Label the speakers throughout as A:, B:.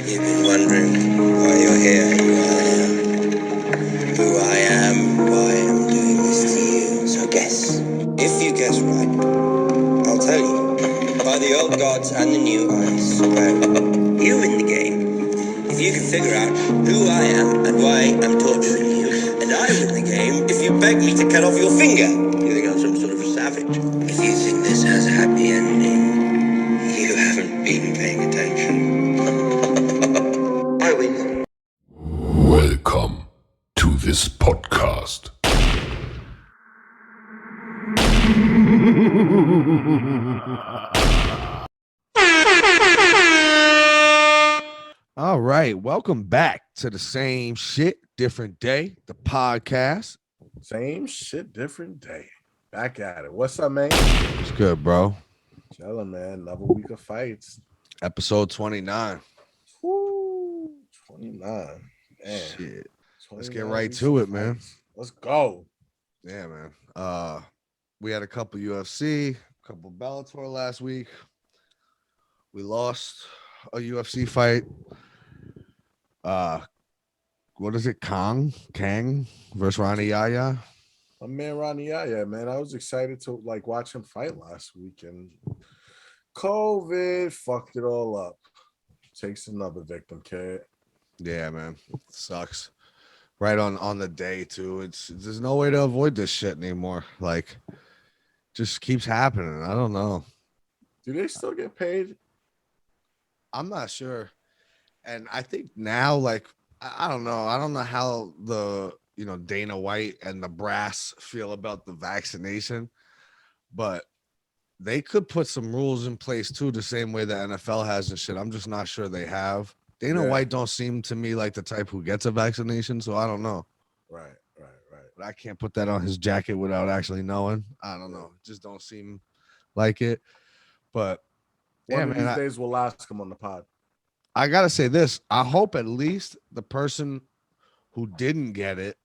A: You've been wondering why you're here, who I am, why I'm doing this to you. So guess. If you guess right, I'll tell you. By the old gods and the new, I swear. You win the game. If you can figure out who I am and why I'm torturing you, and I win the game if you beg me to cut off your finger. You think I'm some sort of savage? If you think this has a happy ending, you haven't been paying attention. I win.
B: Welcome to this podcast.
C: All right, welcome back to the Same Shit, Different Day, the podcast.
D: Same shit, different day. Back at it. What's up, man?
C: It's good, bro.
D: Chilling, man. Another week of fights.
C: Episode 29.
D: Woo, 29. Man.
C: Shit. Let's
D: 29
C: get right
D: weeks
C: to
D: of
C: it, man.
D: fights. Let's go.
C: Yeah, man. We had a couple UFC, a couple Bellator last week. We lost a UFC fight. What is it? Kang versus Ronnie Yaya.
D: My man Ronnie Yaya, man. I was excited to watch him fight last week, and COVID fucked it all up. Takes another victim, kid.
C: Yeah, man. Sucks. Right on the day too. There's no way to avoid this shit anymore. Like, just keeps happening. I don't know.
D: Do they still get paid?
C: I'm not sure. And I think now, like, I don't know. I don't know how the Dana White and the brass feel about the vaccination, but they could put some rules in place too, the same way the NFL has and shit. I'm just not sure they have. Dana White don't seem to me like the type who gets a vaccination, so I don't know.
D: Right.
C: But I can't put that on his jacket without actually knowing. I don't know. It just don't seem like it. But
D: One of these days we'll ask him on the pod.
C: I gotta say this. I hope at least the person who didn't get it,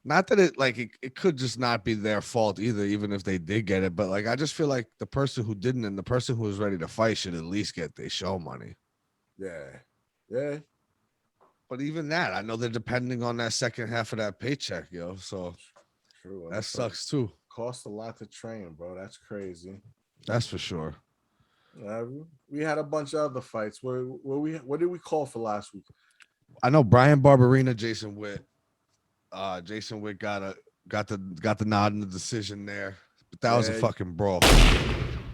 C: not that it could just not be their fault either, even if they did get it, but I just feel like the person who didn't and the person who was ready to fight should at least get their show money.
D: Yeah.
C: But even that, I know they're depending on that second half of that paycheck, yo. So
D: True.
C: that sucks too.
D: Costs a lot to train, bro. That's crazy.
C: That's for sure.
D: We had a bunch of other fights. What did we call for last week?
C: I know Brian Barberina, Jason Witt. Jason Witt got the nod in the decision there, but that was a fucking brawl.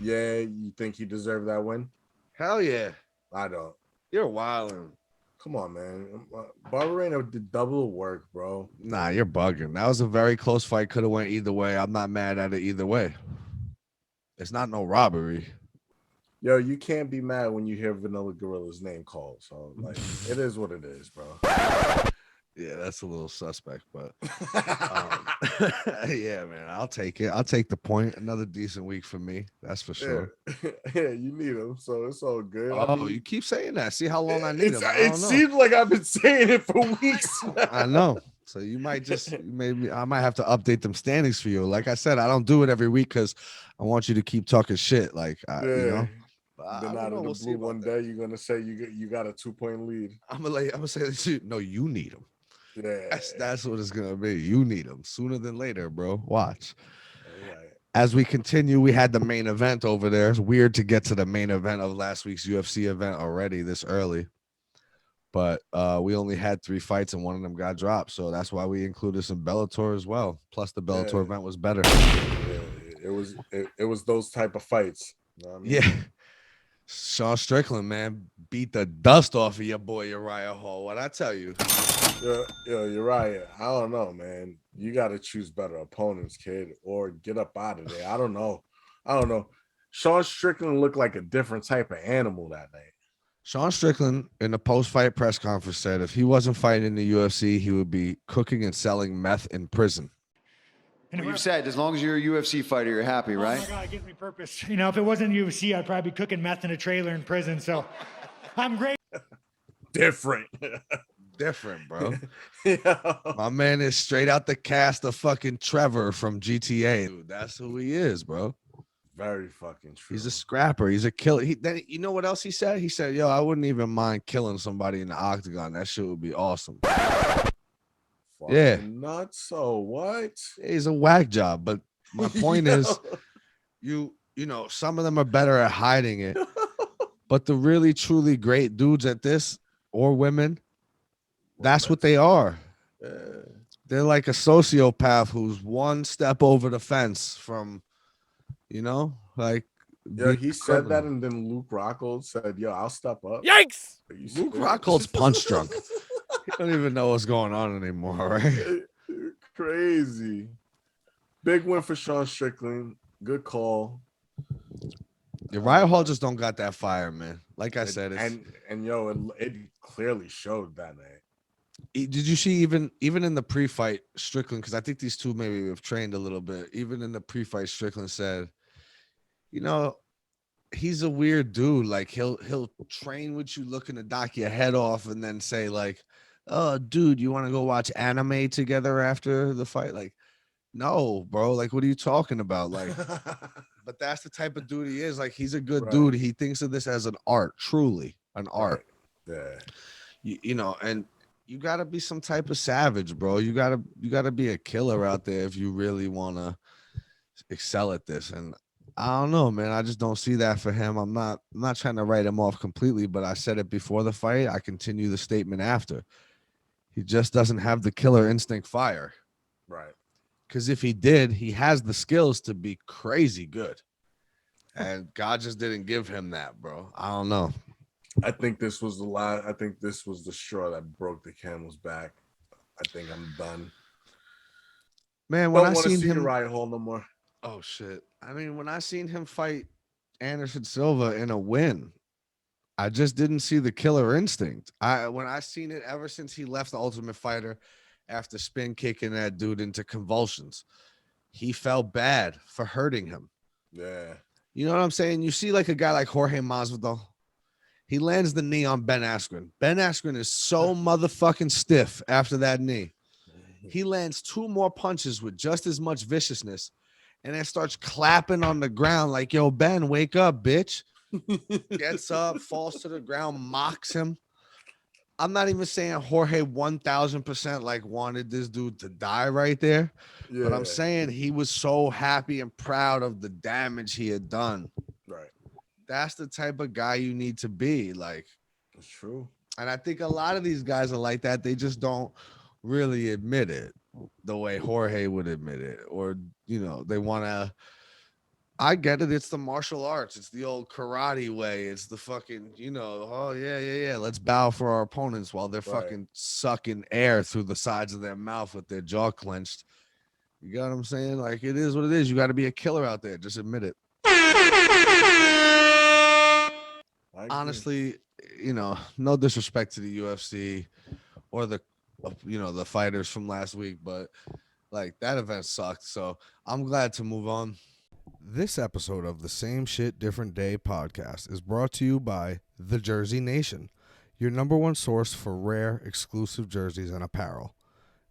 D: Yeah, you think he deserved that win?
C: Hell yeah.
D: I don't.
C: You're wilding.
D: Come on, man. Barberina did double work, bro.
C: Nah, you're bugging. That was a very close fight. Could have went either way. I'm not mad at it either way. It's not no robbery.
D: Yo, you can't be mad when you hear Vanilla Gorilla's name called. So, it is what it is, bro.
C: Yeah, that's a little suspect, but yeah, man, I'll take it. I'll take the point. Another decent week for me. That's for sure.
D: Yeah, you need him, so it's all good.
C: Oh, you keep saying that. See how long I need him.
D: It seems like I've been saying it for weeks.
C: I know. So you might I might have to update them standings for you. Like I said, I don't do it every week because I want you to keep talking shit. You know.
D: Then out of the blue one day, you're gonna say you got a 2-point lead.
C: I'm gonna say no, you need him.
D: Yeah,
C: that's what it's gonna be. You need him sooner than later, bro. Watch.
D: Right.
C: As we continue, we had the main event over there. It's weird to get to the main event of last week's UFC event already this early, but we only had 3 fights and one of them got dropped, so that's why we included some Bellator as well. Plus, the Bellator event was better.
D: Yeah, it was those type of fights. You know what I mean?
C: Yeah. Sean Strickland, man, beat the dust off of your boy Uriah Hall. What I tell you?
D: Yo, Uriah, I don't know, man. You got to choose better opponents, kid, or get up out of there. I don't know. Sean Strickland looked like a different type of animal that night.
C: Sean Strickland, in the post-fight press conference, said if he wasn't fighting in the UFC, he would be cooking and selling meth in prison.
E: Well, you've said as long as you're a UFC fighter, you're happy, right?
F: Oh my God, it gives me purpose. You know, if it wasn't UFC, I'd probably be cooking meth in a trailer in prison. So I'm great.
D: Different,
C: bro.
D: Yeah.
C: My man is straight out the cast of fucking Trevor from GTA. Dude, that's who he is, bro.
D: Very fucking true.
C: He's a scrapper. He's a killer. You know what else he said? He said, "Yo, I wouldn't even mind killing somebody in the octagon. That shit would be awesome." Yeah.
D: Not so what?
C: He's a whack job, but my point is, you know, some of them are better at hiding it, but the really truly great dudes at this, or women, that's what they are. They're like a sociopath who's one step over the fence from, you know, like.
D: Yeah, he said that, and then Luke Rockhold said, "Yo, I'll step up."
G: Yikes!
C: Luke Rockhold's punch drunk. He don't even know what's going on anymore, right?
D: Crazy. Big win for Sean Strickland. Good call.
C: Yeah, Riot Hall just don't got that fire, man. Like I said, it's,
D: and it clearly showed that night.
C: Did you see even in the pre-fight Strickland? Because I think these two maybe have trained a little bit. Even in the pre-fight, Strickland said, you know, he's a weird dude. Like he'll train with you, looking to knock your head off, and then say like, "Oh, dude, you want to go watch anime together after the fight?" Like, no, bro. Like, what are you talking about? Like, but that's the type of dude he is. Like, he's a good dude. He thinks of this as an art, truly an art.
D: Yeah.
C: You know, and you gotta be some type of savage, bro. You gotta be a killer out there if you really want to excel at this. And I don't know, man. I just don't see that for him. I'm not trying to write him off completely, but I said it before the fight. I continue the statement after. He just doesn't have the killer instinct fire.
D: Right.
C: Because if he did, he has the skills to be crazy good. And God just didn't give him that, bro. I don't know.
D: I think this was the straw that broke the camel's back. I think I'm done.
C: Man, when I seen
D: him
C: him
D: Riot Hall no more.
C: Oh shit. I mean, when I seen him fight Anderson Silva in a win, I just didn't see the killer instinct. When I seen it ever since he left the Ultimate Fighter after spin kicking that dude into convulsions, he felt bad for hurting him.
D: Yeah.
C: You know what I'm saying? You see like a guy like Jorge Masvidal, he lands the knee on Ben Askren. Ben Askren is so motherfucking stiff after that knee. He lands two more punches with just as much viciousness and then starts clapping on the ground like, "Yo, Ben, wake up, bitch." Gets up, falls to the ground, mocks him. I'm not even saying Jorge 1000% like wanted this dude to die right there, but I'm saying he was so happy and proud of the damage he had done.
D: Right.
C: That's the type of guy you need to be. Like,
D: it's true.
C: And I think a lot of these guys are like that. They just don't really admit it the way Jorge would admit it, or, you know, they want to. I get it. It's the martial arts. It's the old karate way. It's the fucking, you know, oh, yeah. Let's bow for our opponents while they're fucking sucking air through the sides of their mouth with their jaw clenched. You got what I'm saying? Like, it is what it is. You got to be a killer out there. Just admit it. Honestly, you know, no disrespect to the UFC or the, you know, the fighters from last week, but like that event sucked. So I'm glad to move on. This episode of the Same Shit Different Day podcast is brought to you by The Jersey Nation, your number one source for rare, exclusive jerseys and apparel.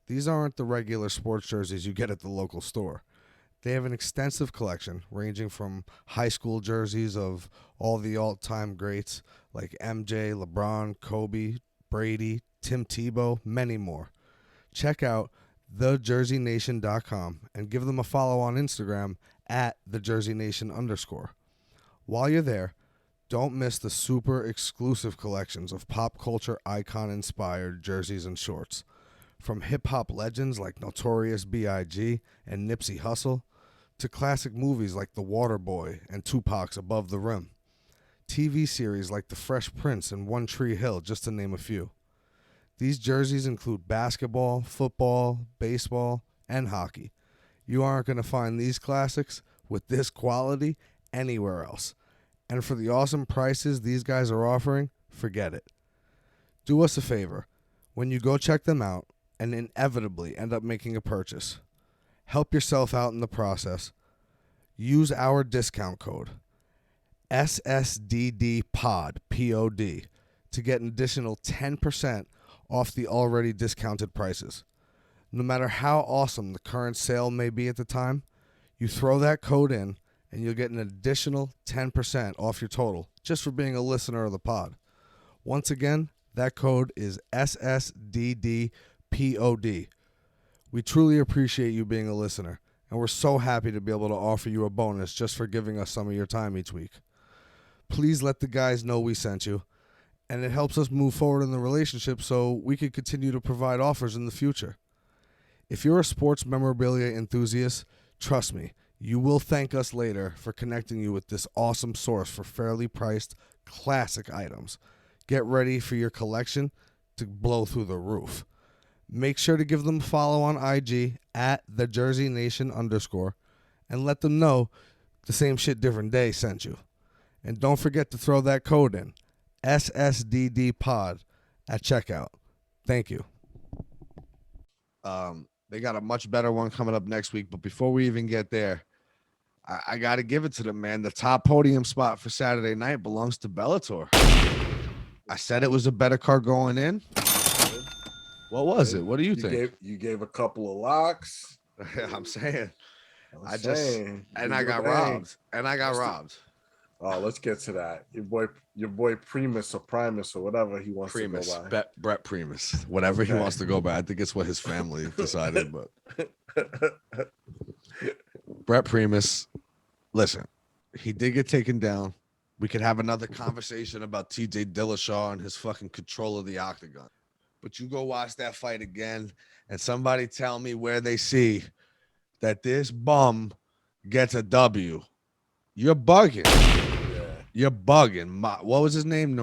C: These aren't the regular sports jerseys you get at the local store. They have an extensive collection ranging from high school jerseys of all the all-time greats like MJ, LeBron, Kobe, Brady, Tim Tebow, many more. Check out thejerseynation.com and give them a follow on Instagram at @thejerseynation_. While you're there, don't miss the super exclusive collections of pop culture icon-inspired jerseys and shorts. From hip-hop legends like Notorious B.I.G. and Nipsey Hussle, to classic movies like The Waterboy and Tupac's Above the Rim. TV series like The Fresh Prince and One Tree Hill, just to name a few. These jerseys include basketball, football, baseball, and hockey. You aren't going to find these classics with this quality anywhere else. And for the awesome prices these guys are offering, forget it. Do us a favor. When you go check them out and inevitably end up making a purchase, help yourself out in the process. Use our discount code, SSDDPOD, P-O-D, to get an additional 10% off the already discounted prices. No matter how awesome the current sale may be at the time, you throw that code in and you'll get an additional 10% off your total just for being a listener of the pod. Once again, that code is SSDDPOD. We truly appreciate you being a listener, and we're so happy to be able to offer you a bonus just for giving us some of your time each week. Please let the guys know we sent you, and it helps us move forward in the relationship so we can continue to provide offers in the future. If you're a sports memorabilia enthusiast, trust me, you will thank us later for connecting you with this awesome source for fairly priced classic items. Get ready for your collection to blow through the roof. Make sure to give them a follow on IG at @TheJerseyNation_, and let them know the Same Shit Different Day sent you. And don't forget to throw that code in, SSDDPOD, at checkout. Thank you. They got a much better one coming up next week, but before we even get there, I got to give it to them, man. The top podium spot for Saturday night belongs to Bellator. I said it was a better card going in. What was it? What do you think?
D: You gave a couple of locks.
C: I'm saying. I got robbed.
D: Oh, let's get to that. Your boy Primus or Primus or whatever he wants to go by.
C: Brett Primus. Whatever he wants to go by. I think it's what his family decided, but Brett Primus, listen, he did get taken down. We could have another conversation about TJ Dillashaw and his fucking control of the octagon. But you go watch that fight again, and somebody tell me where they see that this bum gets a W. You're bugging.
D: Yeah.
C: You're bugging. What was his name?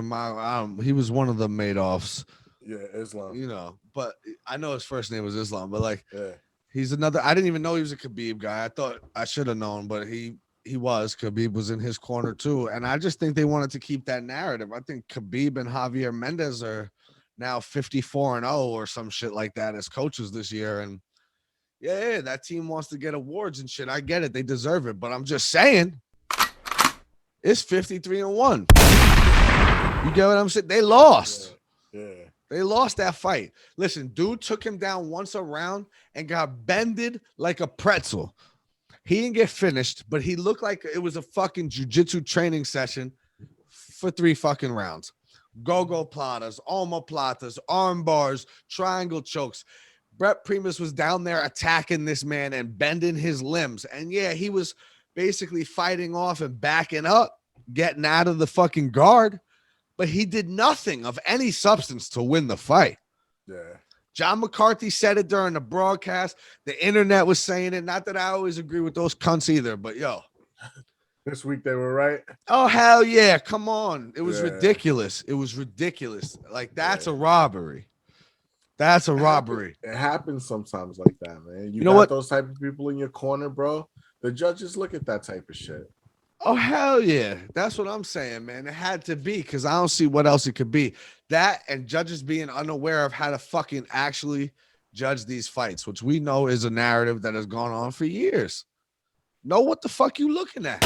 C: He was one of the Madoffs.
D: Yeah, Islam.
C: You know, but I know his first name was Islam, but like,
D: yeah.
C: He's another. I didn't even know he was a Khabib guy. I thought I should have known, but he was. Khabib was in his corner too, and I just think they wanted to keep that narrative. I think Khabib and Javier Mendez are now 54-0 or some shit like that as coaches this year, and yeah, that team wants to get awards and shit. I get it, they deserve it, but I'm just saying, it's 53-1. You get what I'm saying? They lost.
D: Yeah.
C: They lost that fight. Listen, dude took him down once a round and got bended like a pretzel. He didn't get finished, but he looked like it was a fucking jiu-jitsu training session for 3 fucking rounds. Go-go platas, omoplatas, arm bars, triangle chokes. Brett Primus was down there attacking this man and bending his limbs. And yeah, he was basically fighting off and backing up, getting out of the fucking guard. But he did nothing of any substance to win the fight.
D: Yeah.
C: John McCarthy said it during the broadcast. The internet was saying it. Not that I always agree with those cunts either, but yo.
D: This week they were right.
C: Oh, hell yeah. Come on. It was ridiculous. It was ridiculous. Like, that's a robbery. That's a robbery.
D: It happens sometimes like that, man. You
C: know
D: got
C: what?
D: Those type of people in your corner, bro. The judges look at that type of shit.
C: Oh, hell yeah. That's what I'm saying, man. It had to be, because I don't see what else it could be. That and judges being unaware of how to fucking actually judge these fights, which we know is a narrative that has gone on for years. Know what the fuck you looking at.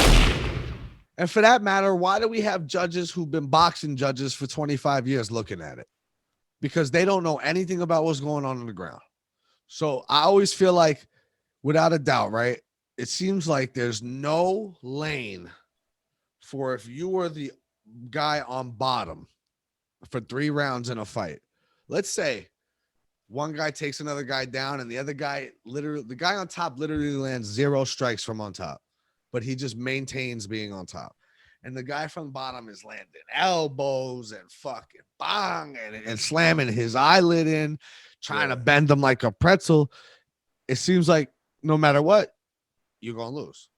C: And for that matter, why do we have judges who've been boxing judges for 25 years looking at it? Because they don't know anything about what's going on the ground. So I always feel like, without a doubt, right? It seems like there's no lane for if you were the guy on bottom for 3 rounds in a fight. Let's say one guy takes another guy down and the other guy the guy on top literally lands 0 strikes from on top, but he just maintains being on top. And the guy from the bottom is landing elbows and fucking bang and slamming his eyelid in, trying to bend them like a pretzel. It seems like no matter what, you're going to lose.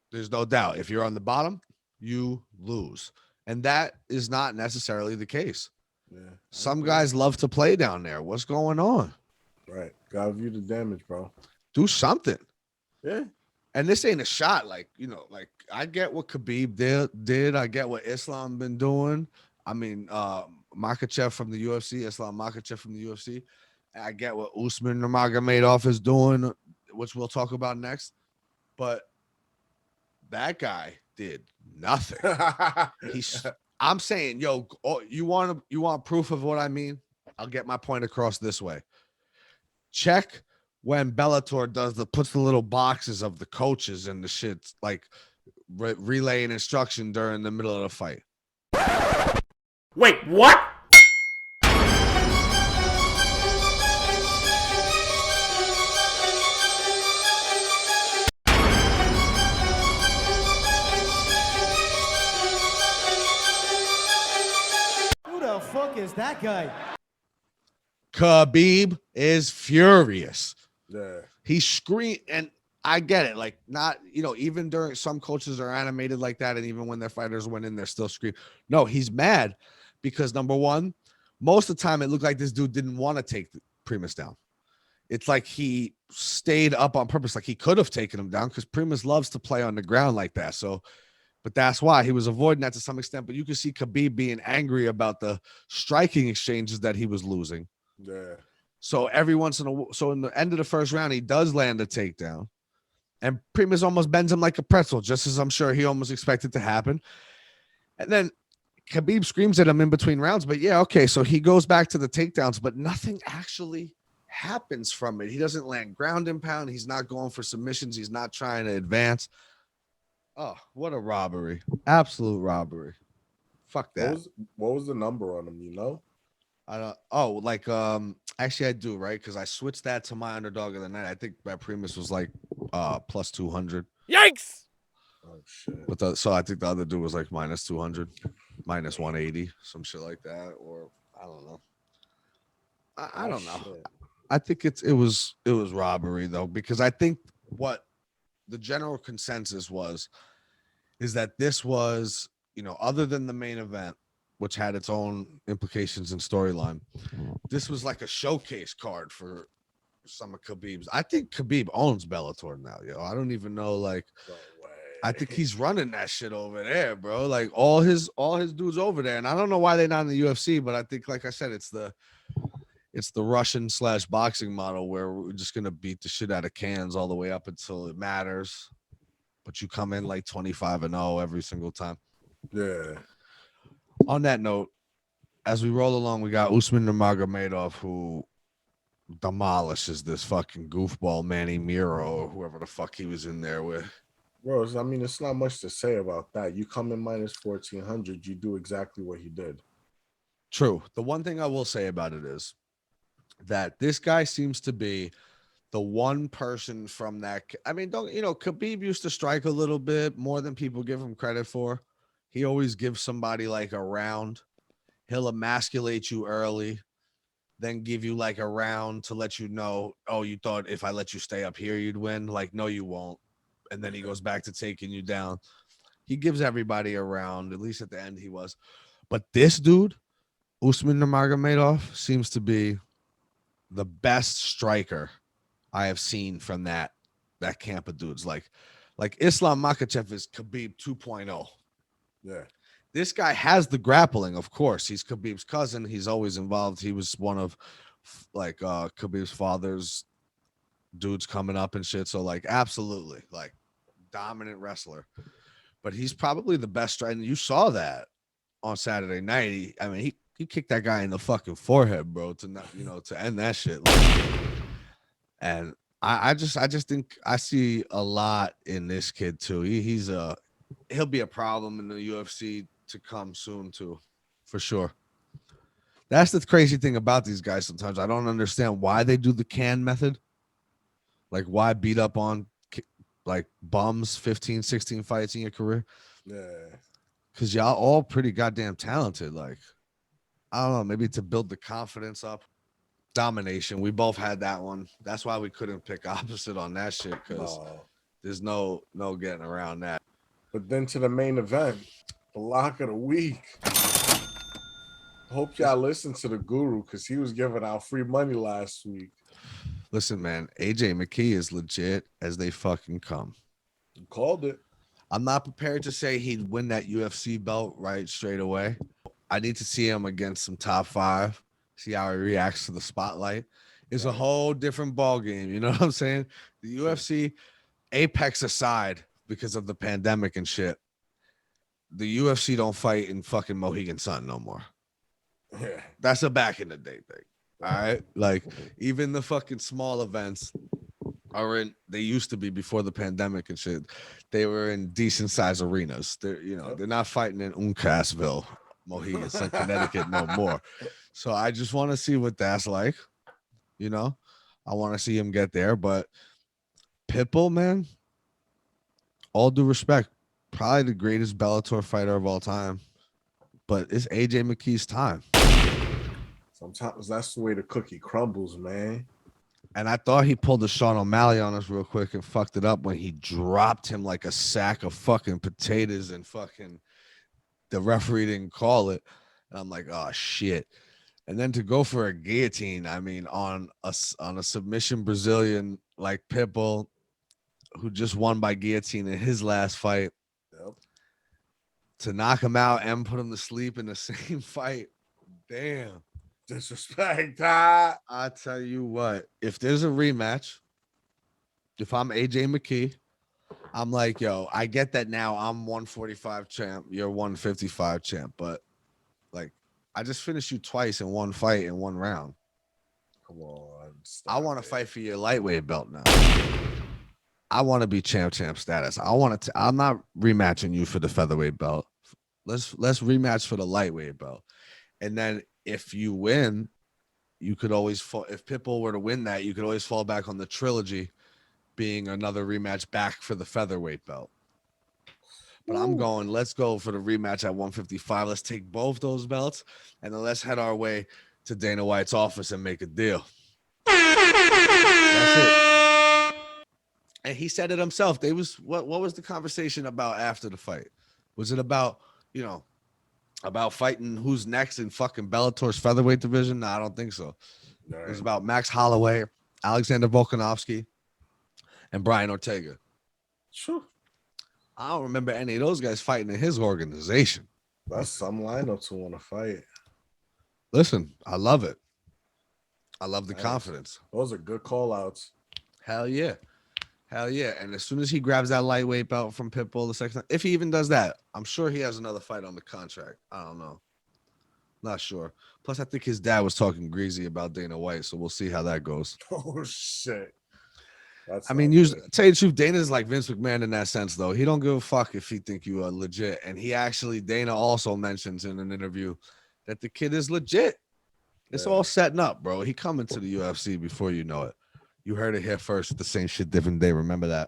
C: There's no doubt. If you're on the bottom, you lose. And that is not necessarily the case.
D: Yeah.
C: Some guys love to play down there. What's going on?
D: Right. Gotta view the damage, bro.
C: Do something.
D: Yeah.
C: And this ain't a shot. Like, you know, like I get what Khabib did. I get what Islam been doing. I mean, Makhachev from the UFC, Islam Makhachev from the UFC. I get what Usman Nurmagomedov is doing, which we'll talk about next. But that guy did nothing. I'm saying, yo, you want proof of what I mean? I'll get my point across this way. Check when Bellator puts the little boxes of the coaches and the shit, like relaying instruction during the middle of the fight.
G: Wait, what?
H: Who the fuck is that guy?
C: Khabib is furious.
D: Yeah.
C: He screamed, and I get it. Like, not, even during some coaches are animated like that, and even when their fighters went in, they're still screaming. No, he's mad because, number one, most of the time it looked like this dude didn't want to take Primus down. It's like he stayed up on purpose. Like, he could have taken him down because Primus loves to play on the ground like that. So, but that's why he was avoiding that to some extent. But you can see Khabib being angry about the striking exchanges that he was losing.
D: Yeah.
C: So every once in a while, so in the end of the first round, he does land a takedown, and Primus almost bends him like a pretzel, just as I'm sure he almost expected to happen. And then Khabib screams at him in between rounds, but yeah, okay, so he goes back to the takedowns, but nothing actually happens from it. He doesn't land ground and pound. He's not going for submissions. He's not trying to advance. Oh, what a robbery. Absolute robbery. Fuck that.
D: What was the number on him,
C: I don't. Actually I do, right? Because I switched that to my underdog of the night. I think my Primus was like plus 200.
G: Yikes!
D: Oh shit.
C: But so I think the other dude was like minus 200, minus 180, some shit like that, or I don't know. I don't know.
D: Shit.
C: I think it was robbery though, because I think what the general consensus is that this was, other than the main event, which had its own implications and storyline, this was like a showcase card for some of Khabib's. I think Khabib owns Bellator now, yo. I don't even know, like,
D: No way.
C: I think he's running that shit over there, bro. Like all his dudes over there, and I don't know why they're not in the UFC, but I think, like I said, it's the Russian / boxing model where we're just gonna beat the shit out of cans all the way up until it matters, but you come in like 25-0 every single time.
D: Yeah.
C: On that note, as we roll along, we got Usman Magomedov, who demolishes this fucking goofball Manny Miro or whoever the fuck he was in there with.
D: Bro, I mean, it's not much to say about that. You come in minus 1,400, you do exactly what he did.
C: True. The one thing I will say about it is that this guy seems to be the one person from that. I mean, Khabib used to strike a little bit more than people give him credit for. He always gives somebody like a round. He'll emasculate you early, then give you like a round to let you know, oh, you thought if I let you stay up here, you'd win. Like, no, you won't. And then he goes back to taking you down. He gives everybody a round. At least at the end he was. But this dude, Usman Nurmagomedov, seems to be the best striker I have seen from that camp of dudes. Like Islam Makhachev is Khabib 2.0.
D: Yeah.
C: This guy has the grappling, of course. He's Khabib's cousin. He's always involved. He was one of like Khabib's father's dudes coming up and shit. So like absolutely like dominant wrestler. But he's probably the best striker. And you saw that on Saturday night. He kicked that guy in the fucking forehead, bro, to not, to end that shit. And I just think I see a lot in this kid too. He'll be a problem in the UFC to come soon too, for sure. That's the crazy thing about these guys. Sometimes I don't understand why they do the can method. Like, why beat up on like bums 15, 16 fights in your career?
D: Yeah.
C: Because y'all all pretty goddamn talented. Like, I don't know, maybe to build the confidence up. Domination. We both had that one. That's why we couldn't pick opposite on that shit, because there's no getting around that.
D: But then to the main event, the lock of the week. Hope y'all listen to the guru, because he was giving out free money last week.
C: Listen, man, AJ McKee is legit as they fucking come.
D: You called it.
C: I'm not prepared to say he'd win that UFC belt right straight away. I need to see him against some top 5, see how he reacts to the spotlight. It's a whole different ball game. You know what I'm saying? The UFC, Apex aside, because of the pandemic and shit, the UFC don't fight in fucking Mohegan Sun no more.
D: Yeah.
C: That's a back in the day thing. All right. Like, even the fucking small events, they used to be before the pandemic and shit. They were in decent sized arenas. They're not fighting in Uncasville, Mohegan, Connecticut no more. So I just want to see what that's like. I want to see him get there. But Pitbull, man, all due respect, probably the greatest Bellator fighter of all time. But it's AJ McKee's time.
D: Sometimes that's the way the cookie crumbles, man.
C: And I thought he pulled a Sean O'Malley on us real quick and fucked it up when he dropped him like a sack of fucking potatoes and fucking the referee didn't call it. And I'm like, oh shit. And then to go for a guillotine, I mean, on a submission Brazilian like Pitbull, who just won by guillotine in his last fight, to knock him out and put him to sleep in the same fight. Damn.
D: Disrespect.
C: I tell you what, if there's a rematch, if I'm AJ McKee, I'm like, yo, I get that now I'm 145 champ, you're 155 champ, but like, I just finished you twice in one fight in one round.
D: Come on.
C: I want to fight for your lightweight belt now. I want to be champ status. I'm not rematching you for the featherweight belt. Let's rematch for the lightweight belt. And then if you win, you could always fall. If Pitbull were to win that, you could always fall back on the trilogy being another rematch back for the featherweight belt. But I'm going, let's go for the rematch at 155. Let's take both those belts and then let's head our way to Dana White's office and make a deal. That's it. And he said it himself. What was the conversation about after the fight? Was it about, about fighting who's next in fucking Bellator's featherweight division? No, I don't think so.
D: Right.
C: It was about Max Holloway, Alexander Volkanovski, and Brian Ortega.
D: Sure.
C: I don't remember any of those guys fighting in his organization.
D: That's some lineups who want to fight.
C: Listen, I love it. I love the confidence.
D: Those are good call outs.
C: Hell yeah. Hell yeah. And as soon as he grabs that lightweight belt from Pitbull the second time, if he even does that, I'm sure he has another fight on the contract. I don't know. Not sure. Plus, I think his dad was talking greasy about Dana White, so we'll see how that goes.
D: Oh, shit.
C: Usually, tell you the truth, Dana's like Vince McMahon in that sense, though. He don't give a fuck if he think you are legit. And Dana also mentions in an interview that the kid is legit. It's all setting up, bro. He coming to the UFC before you know it. You heard it here first at the Same Shit Different Day. Remember that?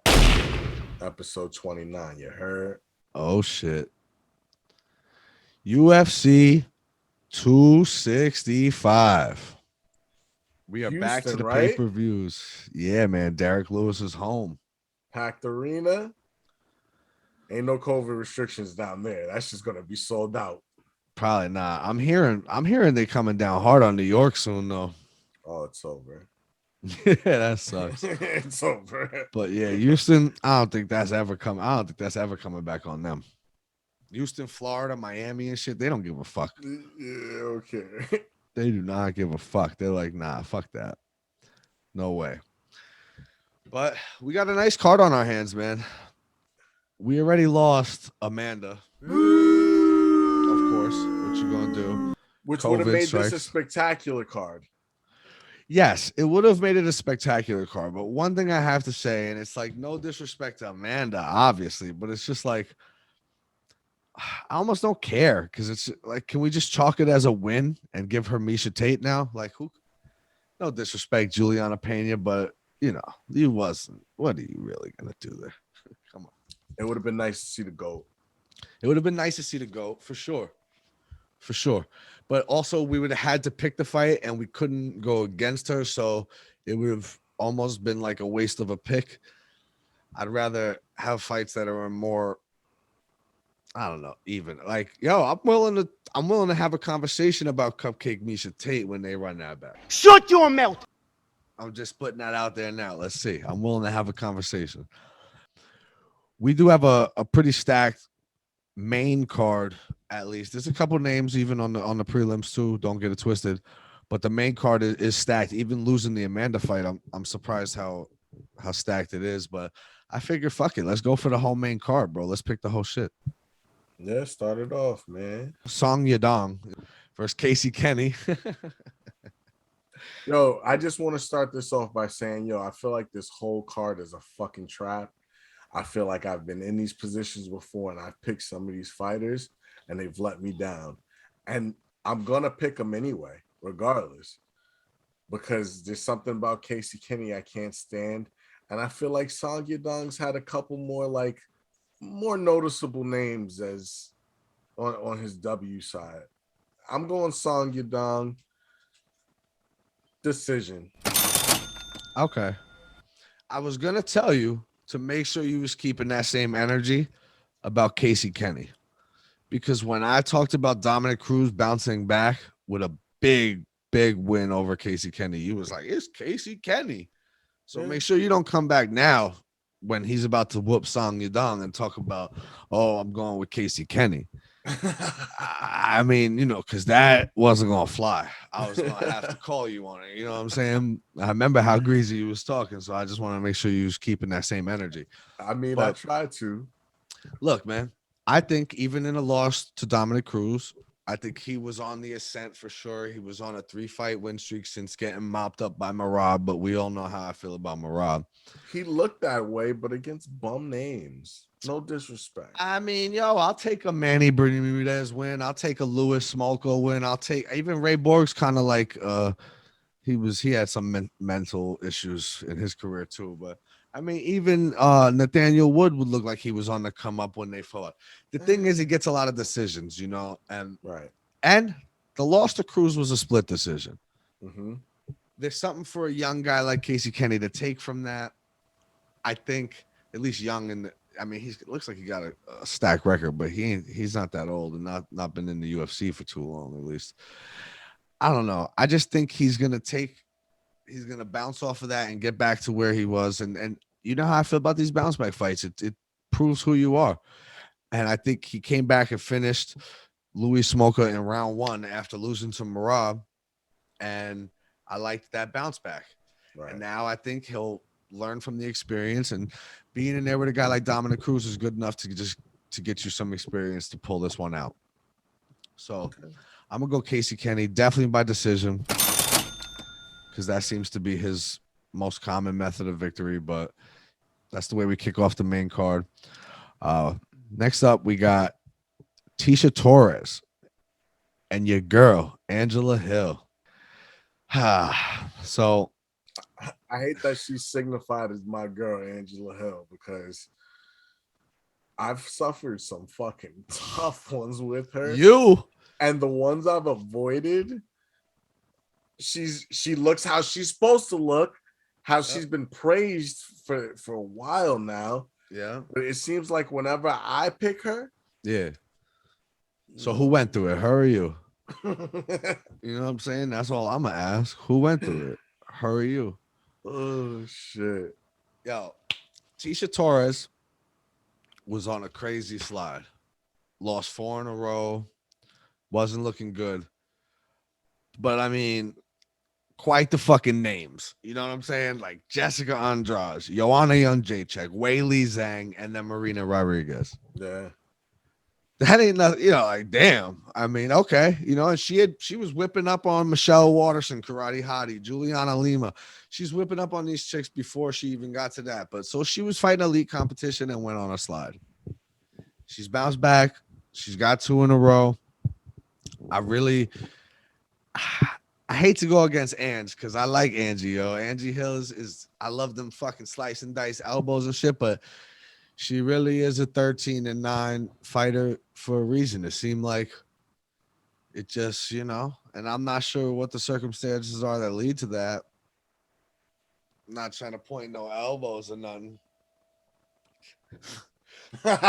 D: Episode 29, you heard?
C: Oh, shit. UFC 265. We are back to the pay-per-views. Yeah, man. Derek Lewis is home.
D: Packed arena. Ain't no COVID restrictions down there. That's just gonna be sold out.
C: Probably not. I'm hearing they coming down hard on New York soon, though.
D: Oh, it's over.
C: Yeah, that sucks.
D: It's over.
C: But yeah, Houston, I don't think that's ever coming back on them. Houston, Florida, Miami and shit, they don't give a fuck.
D: Yeah, okay.
C: They do not give a fuck. They're like, nah, fuck that. No way. But we got a nice card on our hands, man. We already lost Amanda. Of course. What you gonna do?
D: Which would have made this a spectacular card.
C: Yes, it would have made it a spectacular card. But one thing I have to say, and it's like no disrespect to Amanda, obviously, but it's just like I almost don't care because it's like, can we just chalk it as a win and give her Miesha Tate now? Like, who? No disrespect, Juliana Pena, but you wasn't. What are you really gonna do there? Come on.
D: It would have been nice to see the GOAT.
C: It would have been nice to see the GOAT for sure. But also, we would have had to pick the fight, and we couldn't go against her, so it would have almost been like a waste of a pick. I'd rather have fights that are more. I don't know, even like, I'm willing to have a conversation about Cupcake Miesha Tate when they run that back.
H: Shut your mouth.
C: I'm just putting that out there now. Let's see. I'm willing to have a conversation. We do have a pretty stacked main card, at least. There's a couple names even on the prelims too. Don't get it twisted. But the main card is stacked. Even losing the Amanda fight, I'm surprised how stacked it is. But I figure, fuck it. Let's go for the whole main card, bro. Let's pick the whole shit.
D: Yeah, start it off, man.
C: Song Yadong versus Casey Kenny.
D: Yo, I just want to start this off by saying, I feel like this whole card is a fucking trap. I feel like I've been in these positions before and I've picked some of these fighters and they've let me down. And I'm going to pick them anyway, regardless, because there's something about Casey Kenny I can't stand. And I feel like Song Yadong's had a couple more noticeable names as on his W side. I'm going Song Yadong. Decision.
C: Okay. I was gonna tell you to make sure you was keeping that same energy about Casey Kenny, because when I talked about Dominic Cruz bouncing back with a big win over Casey Kenny, you was like, it's Casey Kenny. So make sure you don't come back now when he's about to whoop Song Yadong and talk about, oh, I'm going with Casey Kenny. I mean, because that wasn't gonna fly. I was gonna have to call you on it. You know what I'm saying? I remember how greasy you was talking, so I just want to make sure you was keeping that same energy.
D: I mean, I tried to.
C: Look, man, I think even in a loss to Dominic Cruz, I think he was on the ascent for sure. He was on a 3-fight win streak since getting mopped up by Merab, but we all know how I feel about Merab.
D: He looked that way, but against bum names. No disrespect.
C: I mean, I'll take a Manny Bermudez win. I'll take a Louis Smolko win. I'll take even Ray Borg's kind of like he had some mental issues in his career too. But I mean, even Nathaniel Wood would look like he was on the come up when they fought. The thing is, he gets a lot of decisions, and
D: right.
C: And the loss to Cruz was a split decision.
D: Mm-hmm.
C: There's something for a young guy like Casey Kenny to take from that. I think at least young he looks like he got a stacked record, but he's not that old and not been in the UFC for too long, at least. I don't know. I just think he's gonna bounce off of that and get back to where he was. And you know how I feel about these bounce back fights. It proves who you are. And I think he came back and finished Louis Smolka in round 1 after losing to Merab. And I liked that bounce back. Right. And now I think he'll learn from the experience, and being in there with a guy like Dominic Cruz is good enough to get you some experience to pull this one out. So I'm gonna go Casey Kenny, definitely by decision, because that seems to be his most common method of victory, but that's the way we kick off the main card. Next up, we got Tecia Torres and your girl, Angela Hill. So
D: I hate that she's signified as my girl, Angela Hill, because I've suffered some fucking tough ones with her. And the ones I've avoided, she looks how she's supposed to look, how she's been praised for a while now.
C: Yeah.
D: But it seems like whenever I pick her.
C: Yeah. So who went through it? Her or you? You know what I'm saying? That's all I'm gonna ask. Who went through it? Her or you?
D: Oh shit.
C: Yo, Tecia Torres was on a crazy slide. Lost 4 in a row. Wasn't looking good. But I mean, quite the fucking names. You know what I'm saying? Like Jessica Andrade, Joanna Jędrzejczyk, Weili Zhang, and then Marina Rodriguez.
D: Yeah.
C: That ain't nothing, like, damn. I mean, okay. And she was whipping up on Michelle Watterson, Karate Hottie, Juliana Lima. She's whipping up on these chicks before she even got to that. But so she was fighting elite competition and went on a slide. She's bounced back. She's got 2 in a row. I hate to go against Ange because I like Angie, yo. Angie Hill is I love them fucking slice and dice elbows and shit, but she really is a 13-9 fighter for a reason. It seemed like it just, and I'm not sure what the circumstances are that lead to that. I'm not trying to point no elbows or nothing. You know what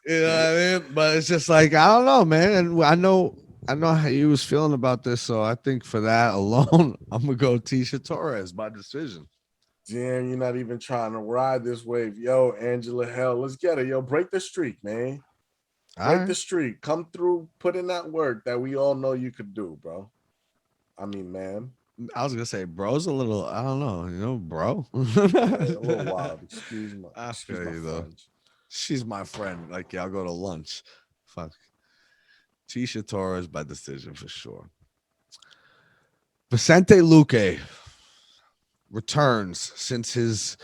C: I mean? But it's just like, I don't know, man. And I know how you was feeling about this, so I think for that alone, I'm gonna go Tecia Torres by decision.
D: Damn, you're not even trying to ride this wave. Yo, Angela Hill, let's get it. Yo, break the streak, man. Break the streak. Come through, put in that work that we all know you could do, bro. I mean, man.
C: I was gonna say, bro's a little, I don't know, bro.
D: A little wild. Excuse me.
C: I feel you though. She's my friend. Like, yeah, I'll go to lunch. Fuck. Tecia Torres by decision for sure. Vicente Luque returns since his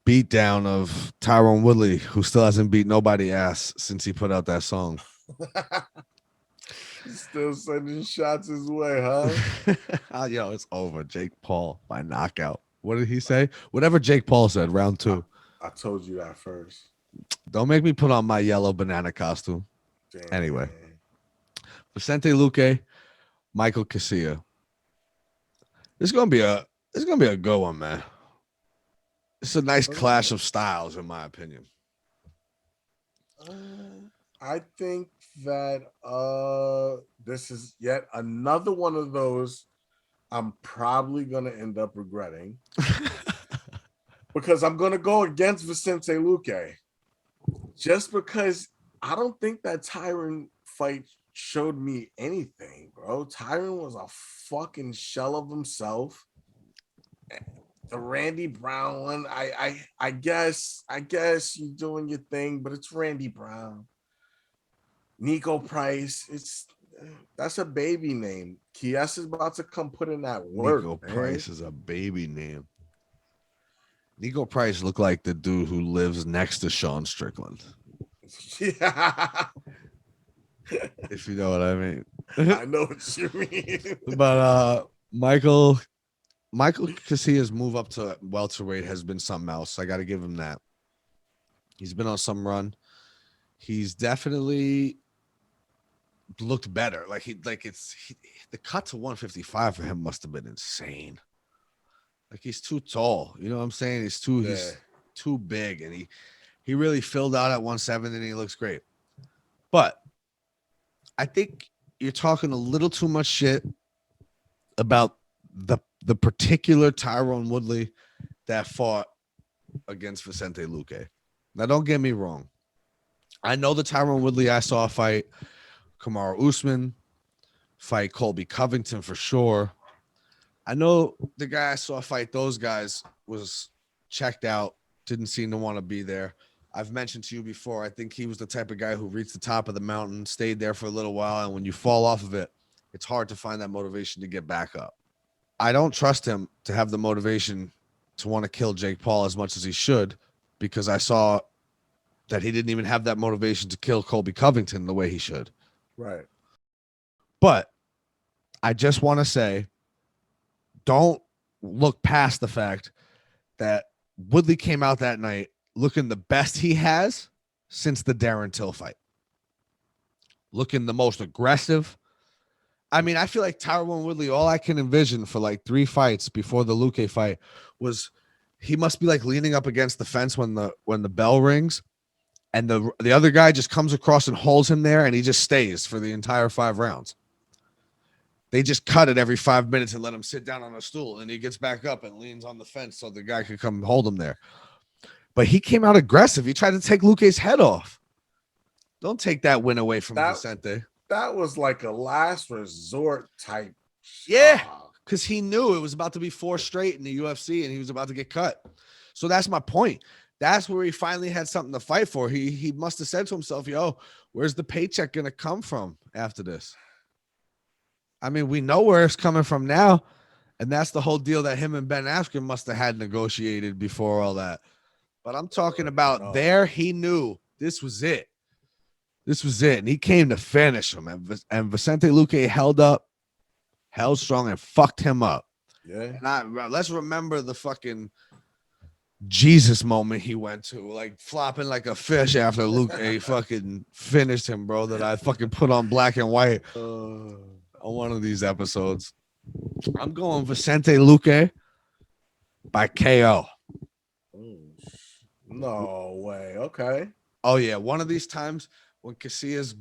C: beatdown of Tyron Woodley, who still hasn't beat nobody ass since he put out that song.
D: Still sending shots his way, huh?
C: Yo, it's over. Jake Paul by knockout. What did he say? Whatever Jake Paul said, round 2.
D: I told you that first.
C: Don't make me put on my yellow banana costume.
D: Damn,
C: Anyway,
D: man.
C: Vicente Luque, Michael Chiesa. It's gonna be a good one, man. It's a nice clash of styles, in my opinion.
D: I think that this is yet another one of those I'm probably gonna end up regretting because I'm gonna go against Vicente Luque just because I don't think that Tyron fight showed me anything, bro. Tyron was a fucking shell of himself. The Randy Brown one, I guess you're doing your thing, but it's Randy Brown. Nico Price, that's a baby name. Chiesa's about to come put in that work.
C: Nico
D: man.
C: Price is a baby name. Nico Price looked like the dude who lives next to Sean Strickland.
D: Yeah.
C: If you know what I mean.
D: I know what you mean.
C: But Michael Chiesia's move up to welterweight has been something else. I got to give him that. He's been on some run. He's definitely looked better. The cut to 155 for him must have been insane. Like he's too tall. You know what I'm saying? He's too big, and he really filled out at 170 and he looks great. But I think you're talking a little too much shit about the particular Tyron Woodley that fought against Vicente Luque. Now, don't get me wrong. I know the Tyron Woodley I saw fight Kamaru Usman, fight Colby Covington for sure. I know the guy I saw fight those guys was checked out, didn't seem to want to be there. I've mentioned to you before, I think he was the type of guy who reached the top of the mountain, stayed there for a little while, and when you fall off of it, it's hard to find that motivation to get back up. I don't trust him to have the motivation to want to kill Jake Paul as much as he should, because I saw that he didn't even have that motivation to kill Colby Covington the way he should.
D: Right.
C: But I just want to say, don't look past the fact that Woodley came out that night looking the best he has since the Darren Till fight. Looking the most aggressive. I mean, I feel like Tyron Woodley, all I can envision for like 3 fights before the Luque fight was he must be like leaning up against the fence when the bell rings, and the other guy just comes across and holds him there, and he just stays for the entire 5 rounds. They just cut it every 5 minutes and let him sit down on a stool, and he gets back up and leans on the fence so the guy could come hold him there. But he came out aggressive. He tried to take Luque's head off. Don't take that win away from Vicente.
D: That was like a last resort type.
C: Yeah, because he knew it was about to be 4 straight in the UFC, and he was about to get cut. So that's my point. That's where he finally had something to fight for. He must have said to himself, yo, where's the paycheck going to come from after this? I mean, we know where it's coming from now, and that's the whole deal that him and Ben Askren must have had negotiated before all that. But I'm talking about there, he knew this was it. This was it, and he came to finish him, and Vicente Luque held strong, and fucked him up.
D: Yeah.
C: And let's remember the fucking Jesus moment he went to, like flopping like a fish after Luque fucking finished him, bro, that I fucking put on black and white on one of these episodes. I'm going Vicente Luque by KO.
D: No way. Okay.
C: Oh, yeah. One of these times when Chiesia's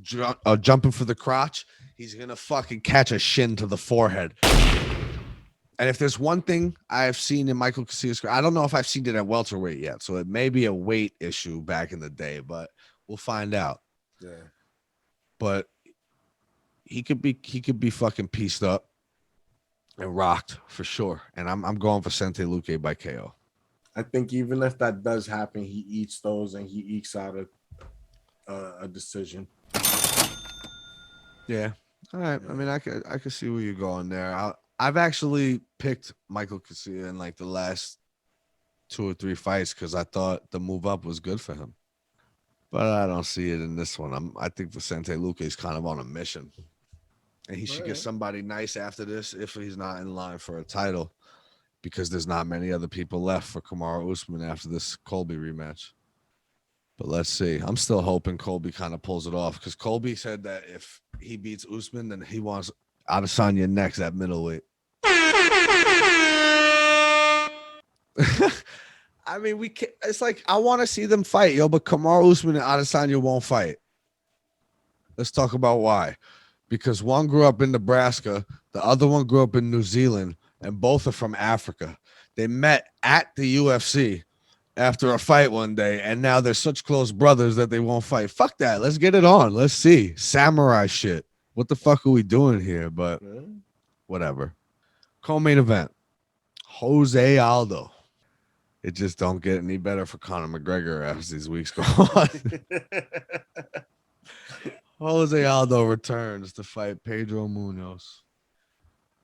C: jumping for the crotch, he's going to fucking catch a shin to the forehead. And if there's one thing I have seen in Michael Chiesia's, I don't know if I've seen it at welterweight yet, so it may be a weight issue back in the day, but we'll find out.
D: Yeah.
C: But he could be fucking pieced up and rocked for sure. And I'm going Vicente Luque by KO.
D: I think even if that does happen, he eats those and he ekes out a decision.
C: Yeah. All right. I mean, I could see where you're going there. I've actually picked Michael Chiesa in like the last 2 or 3 fights because I thought the move up was good for him. But I don't see it in this one. I think Vicente Luque is kind of on a mission. And he should get somebody nice after this if he's not in line for a title, because there's not many other people left for Kamaru Usman after this Colby rematch. But let's see. I'm still hoping Colby kind of pulls it off, because Colby said that if he beats Usman, then he wants Adesanya next at middleweight. I mean, we can't, it's like, I want to see them fight, yo, but Kamaru Usman and Adesanya won't fight. Let's talk about why. Because one grew up in Nebraska, the other one grew up in New Zealand, and both are from Africa. They met at the UFC after a fight one day, and now they're such close brothers that they won't fight. Fuck that. Let's get it on. Let's see. Samurai shit. What the fuck are we doing here? But whatever. Co-main event. Jose Aldo. It just don't get any better for Conor McGregor as these weeks go on. Jose Aldo returns to fight Pedro Munhoz.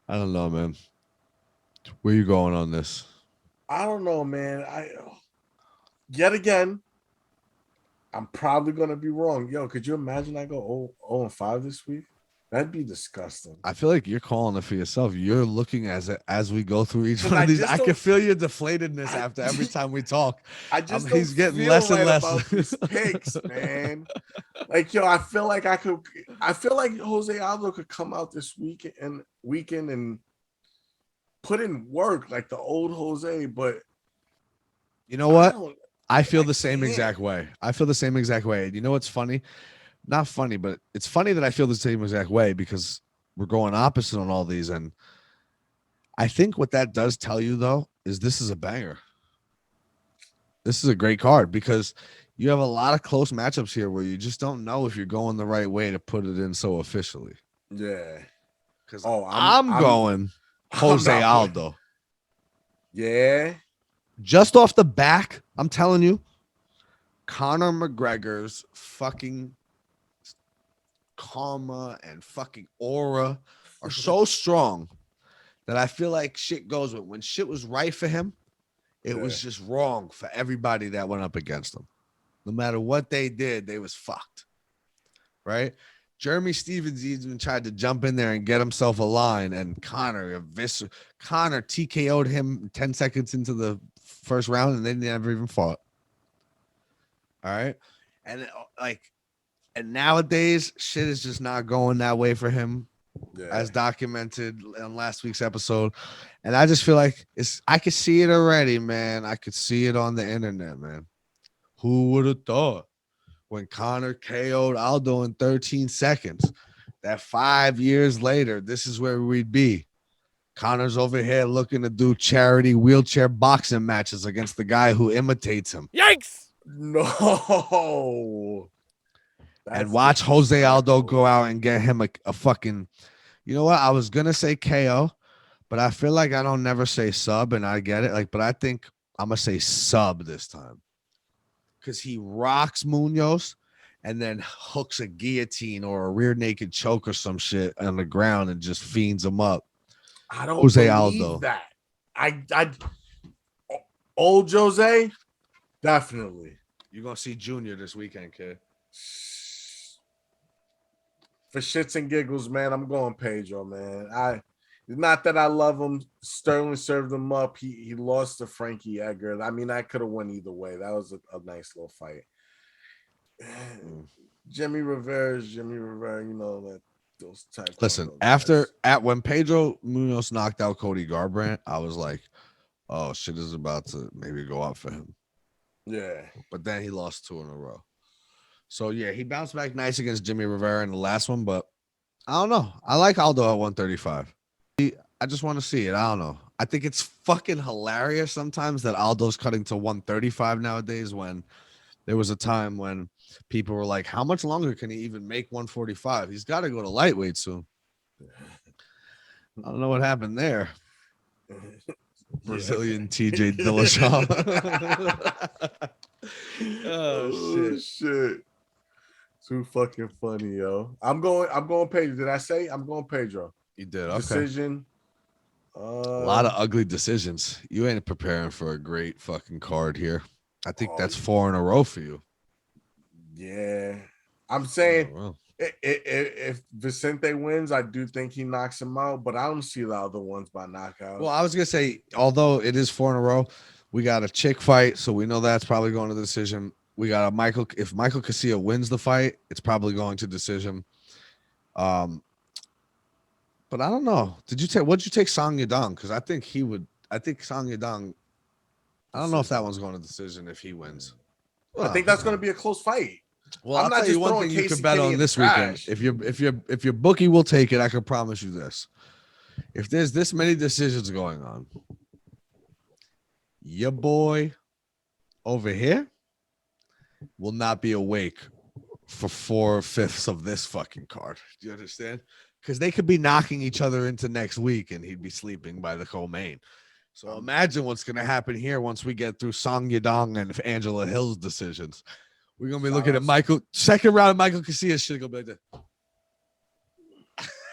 C: I don't know, man. Where you going on this?
D: I don't know, man. Yet again, I'm probably gonna be wrong. Yo, could you imagine I go 0-5 this week? That'd be disgusting.
C: I feel like you're calling it for yourself. You're looking as we go through each one of these. I can feel your deflatedness after every time we talk. He's getting less and less
D: about these picks, man. Like, yo, I feel like Jose Aldo could come out this weekend and put in work like the old Jose, but
C: you know what? I feel the same exact way. You know what's funny? Not funny, but it's funny that I feel the same exact way, because we're going opposite on all these. And I think what that does tell you, though, is this is a banger. This is a great card, because you have a lot of close matchups here where you just don't know if you're going the right way to put it in so officially.
D: Yeah.
C: Because I'm going Jose Aldo.
D: Yeah.
C: Just off the back, I'm telling you, Conor McGregor's fucking karma and fucking aura are so strong that I feel like shit goes with. When shit was right for him, it was just wrong for everybody that went up against him. No matter what they did, they was fucked. Right? Jeremy Stevens even tried to jump in there and get himself a line, and Conor TKO'd him 10 seconds into the first round, and they never even fought. All right. And nowadays, shit is just not going that way for him, as documented in last week's episode. And I just feel like I could see it already, man. I could see it on the internet, man. Who would have thought when Conor KO'd Aldo in 13 seconds that 5 years later, this is where we'd be? Conor's over here looking to do charity wheelchair boxing matches against the guy who imitates him.
G: Yikes!
D: No.
C: And watch Jose Aldo go out and get him a fucking, you know what? I was going to say KO, but I feel like I don't never say sub, and I get it. Like, but I think I'm going to say sub this time, because he rocks Munhoz and then hooks a guillotine or a rear naked choke or some shit on the ground and just fiends him up.
D: I don't
C: Jose
D: believe
C: Aldo.
D: that. Old Jose, definitely.
C: You're going to see Junior this weekend, kid.
D: For shits and giggles, man, I'm going Pedro, man. Not that I love him. Sterling served him up. He lost to Frankie Edgar. I mean, I could have won either way. That was a nice little fight. Jimmy Rivera, you know, that those type.
C: Listen, when Pedro Munhoz knocked out Cody Garbrandt, I was like, oh, shit is about to maybe go up for him.
D: Yeah. But
C: then he lost 2 in a row. So, yeah, he bounced back nice against Jimmy Rivera in the last one, but I don't know. I like Aldo at 135. I just want to see it. I don't know. I think it's fucking hilarious sometimes that Aldo's cutting to 135 nowadays, when there was a time when people were like, how much longer can he even make 145? He's got to go to lightweight soon. I don't know what happened there. Brazilian TJ Dillashaw.
D: Oh, shit. Too fucking funny, yo. I'm going Pedro. Did I say I'm going Pedro?
C: You did. Okay.
D: Decision.
C: A lot of ugly decisions. You ain't preparing for a great fucking card here. I think that's 4 in a row for you.
D: Yeah. I'm saying if Vicente wins, I do think he knocks him out, but I don't see the other ones by knockout.
C: Well, I was going to say, although it is 4 in a row, we got a chick fight, so we know that's probably going to the decision. We got a if Michael Casilla wins the fight, it's probably going to decision. But I don't know. What'd you take Song Yadong? Because I think Song Yadong, I don't know if that one's going to decision if he wins.
D: I think that's going to be a close fight.
C: Well, I'll tell you one thing you can bet on this weekend. If your bookie will take it, I can promise you this. If there's this many decisions going on, your boy over here will not be awake for 4/5 of this fucking card. Do you understand? Because they could be knocking each other into next week and he'd be sleeping by the co-main. So imagine what's going to happen here once we get through Song Yadong and Angela Hill's decisions. We're going to be looking at Michael, second round of Michael Casillas shit going to be like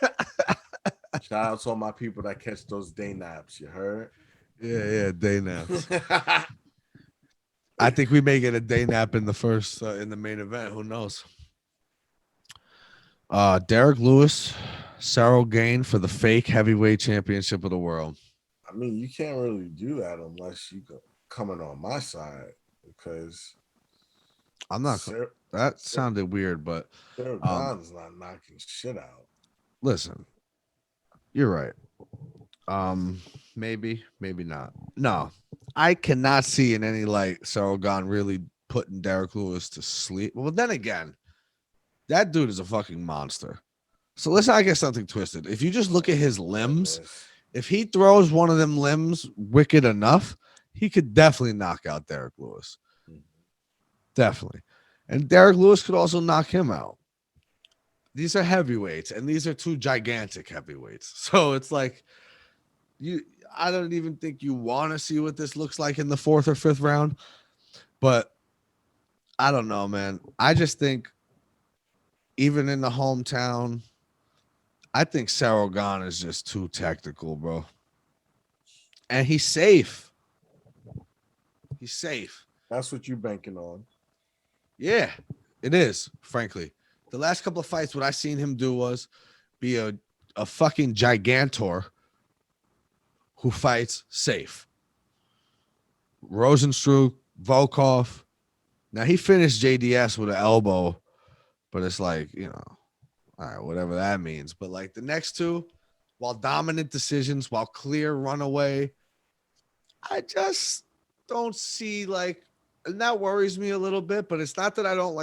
C: that.
D: Shout out to all my people that catch those day naps. You heard?
C: Yeah, day naps. I think we may get a day nap in the main event. Who knows? Derek Lewis, Cyril Gane for the fake heavyweight championship of the world.
D: I mean, you can't really do that unless you go coming on my side because
C: I'm not. That sounded weird, but
D: Cyril Gane's not knocking shit out.
C: Listen, you're right. Maybe not. No, I cannot see in any light Cyril Gane really putting Derek Lewis to sleep. Well, then again, that dude is a fucking monster. So let's not get something twisted. If you just look at his limbs, if he throws one of them limbs wicked enough, he could definitely knock out Derek Lewis. Definitely. And Derek Lewis could also knock him out. These are heavyweights, and these are two gigantic heavyweights. So it's like I don't even think you want to see what this looks like in the 4th or 5th round. But I don't know, man. I just think even in the hometown, I think Cyril Gane is just too technical, bro. And he's safe. He's safe.
D: That's what you're banking on.
C: Yeah, it is, frankly. The last couple of fights, what I seen him do was be a fucking gigantor who fights safe. Rosenstruck, Volkov. Now, he finished JDS with an elbow, but it's like, all right, whatever that means. But like the next two, while dominant decisions, while clear runaway, I just don't see and that worries me a little bit, but it's not that I don't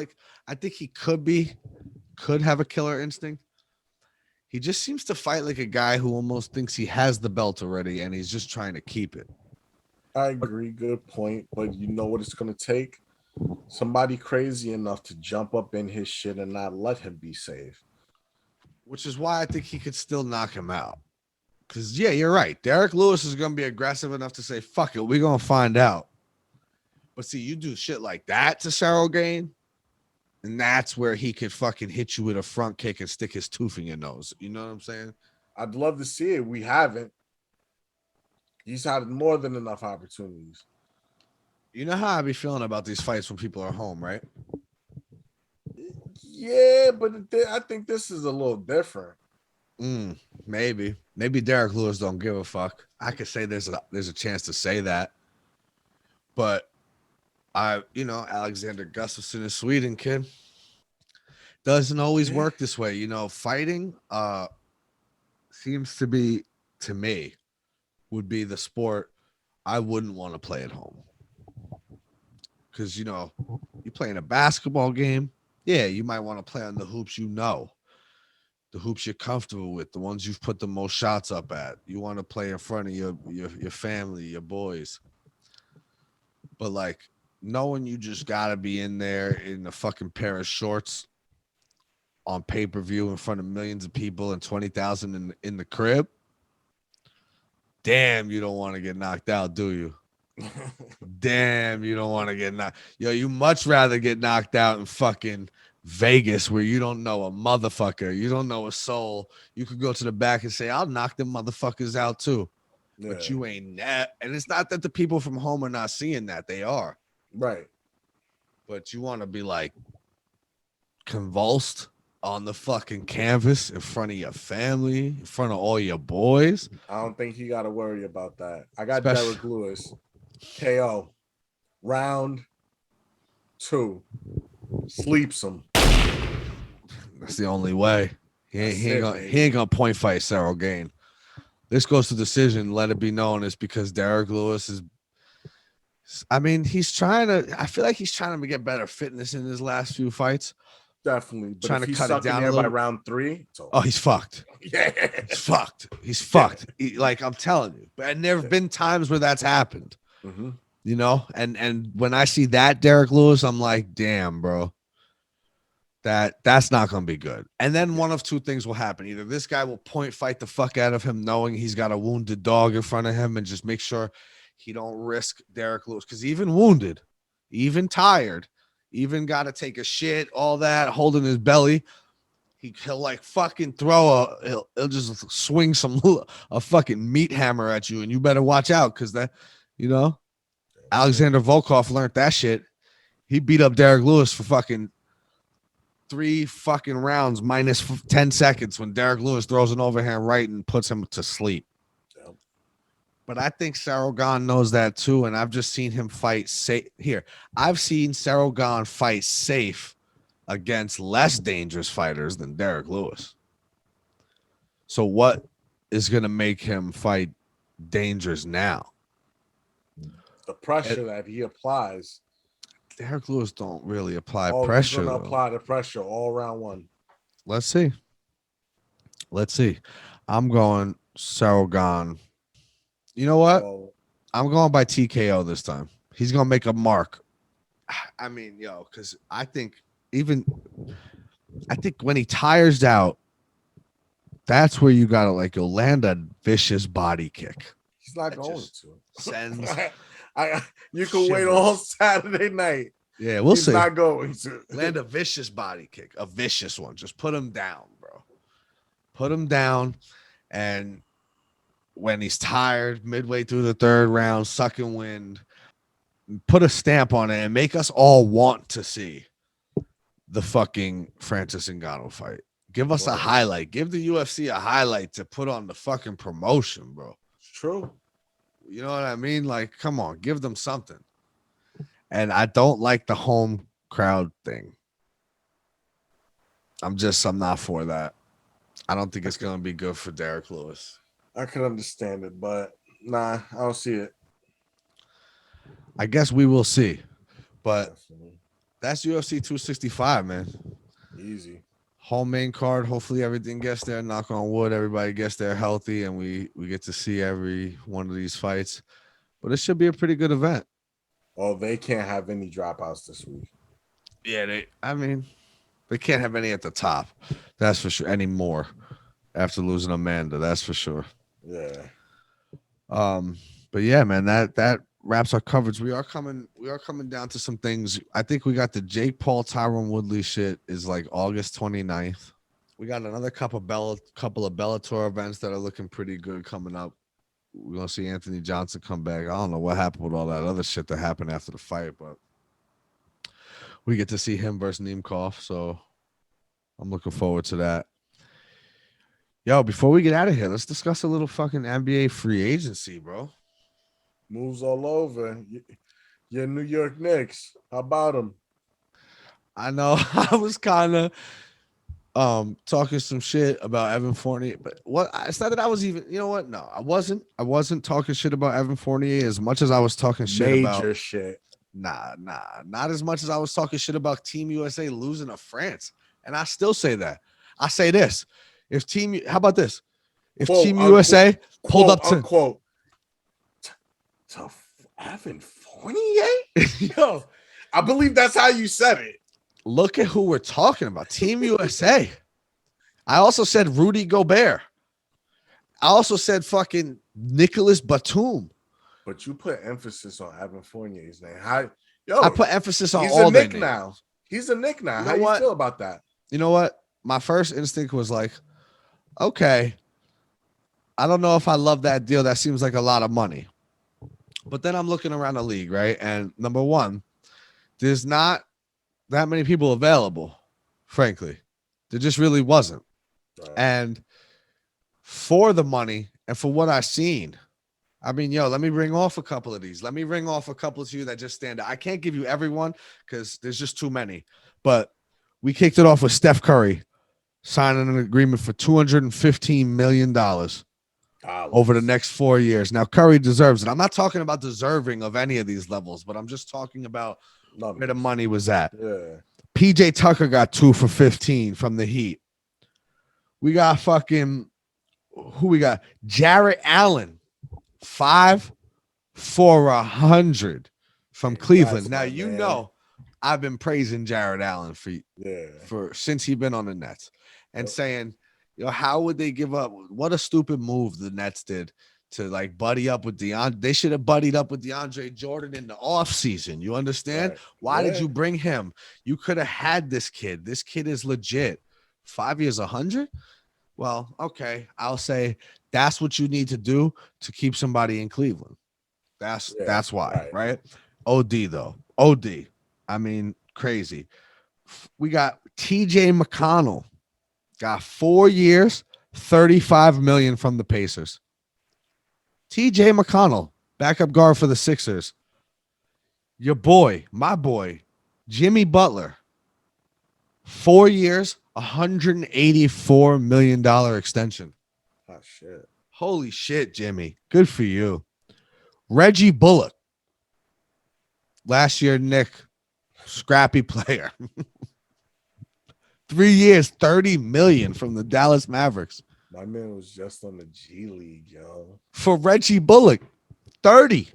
C: I think he could have a killer instinct. He just seems to fight like a guy who almost thinks he has the belt already and he's just trying to keep it.
D: I agree. Good point. But you know what it's going to take? Somebody crazy enough to jump up in his shit and not let him be safe.
C: Which is why I think he could still knock him out. Because, yeah, you're right. Derek Lewis is going to be aggressive enough to say, fuck it, we're going to find out. But see, you do shit like that to Cyril Gane, and that's where he could fucking hit you with a front kick and stick his tooth in your nose. You know what I'm saying?
D: I'd love to see it. We haven't. He's had more than enough opportunities.
C: You know how I be feeling about these fights when people are home, right?
D: Yeah, but I think this is a little different.
C: Maybe Derek Lewis don't give a fuck. I could say there's a chance to say that, but Alexander Gustafsson is Sweden, kid. Doesn't always work this way. Fighting seems to be, to me, would be the sport I wouldn't want to play at home. Because, you playing a basketball game, yeah, you might want to play on the hoops the hoops you're comfortable with, the ones you've put the most shots up at. You want to play in front of your family, your boys. But, knowing you just got to be in there in a fucking pair of shorts on pay-per-view in front of millions of people and 20,000 in the crib, damn, you don't want to get knocked out, do you? Damn, you don't want to get knocked. You much rather get knocked out in fucking Vegas where you don't know a motherfucker. You don't know a soul. You could go to the back and say, I'll knock them motherfuckers out too. but you ain't that. And it's not that the people from home are not seeing that. They are.
D: Right.
C: But you want to be like convulsed on the fucking canvas in front of your family, in front of all your boys.
D: I don't think he got to worry about that. I got
C: Especially-
D: Derek Lewis, KO, round 2, sleeps him.
C: That's the only way. He ain't gonna point fight Cyril Gane. This goes to decision. Let it be known it's because Derek Lewis is. I mean, he's trying to. I feel like he's trying to get better fitness in his last few fights.
D: Definitely. But
C: Trying
D: if
C: to
D: he's
C: cut it
D: sucking
C: down
D: there
C: a
D: by
C: little.
D: round 3,
C: Oh, he's fucked.
D: yeah.
C: He's fucked. He's fucked. Like I'm telling you. And there have been times where that's happened.
D: Mm-hmm.
C: You know, and when I see that Derek Lewis, I'm like, damn, bro. That's not gonna be good. And then one of two things will happen. Either this guy will point fight the fuck out of him, knowing he's got a wounded dog in front of him, and just make sure he don't risk Derek Lewis. Because even wounded, even tired, even got to take a shit, all that, holding his belly, he'll like fucking he'll just swing a fucking meat hammer at you, and you better watch out because that, you know, Alexander Volkov learned that shit. He beat up Derek Lewis for fucking 3 fucking rounds minus 10 seconds when Derek Lewis throws an overhand right and puts him to sleep.
D: Yep.
C: But I think Cyril Gane knows that too, and I've just seen him fight safe. I've seen Cyril Gane fight safe against less dangerous fighters than Derek Lewis. So what is going to make him fight dangerous now?
D: The pressure that he applies.
C: Derek Lewis don't really apply
D: He's
C: pressure.
D: going to apply the pressure all round 1.
C: Let's see. I'm going Cyril Gane. You know what?
D: So,
C: I'm going by TKO this time. He's going to make a mark. I mean, because I think when he tires out, that's where you got to you'll land a vicious body kick.
D: he's not going to.
C: Sends.
D: You can wait all Saturday night.
C: Yeah, we'll
D: He's
C: see.
D: not going to.
C: Land a vicious body kick, a vicious one. Just put him down, bro. Put him down. And when he's tired, midway through the 3rd round, sucking wind, put a stamp on it and make us all want to see the fucking Francis Ngannou fight. Give us a highlight. Give the UFC a highlight to put on the fucking promotion, bro.
D: It's true.
C: You know what I mean? Like, come on, give them something. And I don't like the home crowd thing. I'm not for that. I don't think it's going to be good for Derek Lewis.
D: I can understand it, but nah, I don't see it.
C: I guess we will see. But
D: Definitely.
C: that's UFC 265, man.
D: Easy.
C: Home main card. Hopefully everything gets there. Knock on wood. Everybody gets there healthy, and we get to see every one of these fights. But it should be a pretty good event.
D: Oh, they can't have any dropouts this week.
C: Yeah, they can't have any at the top. That's for sure. Anymore after losing Amanda. That's for sure.
D: Yeah.
C: But yeah, man, that wraps our coverage. We are coming down to some things. I think we got the Jake Paul, Tyron Woodley shit is like August 29th. We got another couple of Bellator events that are looking pretty good coming up. We're gonna see Anthony Johnson come back. I don't know what happened with all that other shit that happened after the fight, but we get to see him versus Nemkov, so I'm looking forward to that. Yo, before we get out of here, let's discuss a little fucking NBA free agency, bro.
D: Moves all over. Your New York Knicks. How about them?
C: I know I was kind of talking some shit about Evan Fournier, but it's not that I was even, you know what? No, I wasn't talking shit about Evan Fournier as much as I was talking shit about
D: Major shit.
C: Nah, not as much as I was talking shit about Team USA losing to France. And I still say that. I say this. How about this? If
D: Quote,
C: Team
D: unquote,
C: USA pulled up to
D: unquote, to Evan Fournier? Yo, I believe that's how you said it.
C: look at who we're talking about. Team USA. I also said Rudy Gobert. I also said fucking Nicholas Batum.
D: But you put emphasis on Evan Fournier's name. I
C: put emphasis on
D: he's
C: all
D: a
C: their
D: Nick
C: names.
D: now. He's a Nick now.
C: You know
D: How
C: what?
D: you feel about that?
C: You know what? My first instinct was like, okay, I don't know if I love that deal. That seems like a lot of money. But then I'm looking around the league, right? And number one, there's not that many people available, frankly. There just really wasn't.
D: Right.
C: And for the money and for what I've seen, I mean, let me ring off a couple of these. Let me ring off a couple of you that just stand out. I can't give you everyone because there's just too many. But we kicked it off with Steph Curry signing an agreement for $215 million over the next 4 years. Now, Curry deserves it. I'm not talking about deserving of any of these levels, but I'm just talking about where the money was at.
D: Yeah.
C: PJ Tucker got 2 for 15 from the Heat. We got who we got? Jarrett Allen, 5 for 100 from Cleveland. Now, know I've been praising Jarrett Allen for since he's been on the Nets and saying, how would they give up? What a stupid move the Nets did to like buddy up with DeAndre. They should have buddied up with DeAndre Jordan in the offseason. You understand? Right. Why did you bring him? You could have had this kid. This kid is legit. 5 years, 100? Well, okay. I'll say that's what you need to do to keep somebody in Cleveland. That's why, right? OD though. OD. I mean, crazy. We got TJ McConnell. Got 4 years, $35 million from the Pacers. TJ McConnell, backup guard for the Sixers. Your boy, my boy, Jimmy Butler. 4 years, $184 million extension.
D: Oh, shit.
C: Holy shit, Jimmy. Good for you. Reggie Bullock. Last year, Nick, scrappy player. 3 years, $30 million from the Dallas Mavericks.
D: My man was just on the G League, yo.
C: For Reggie Bullock, 30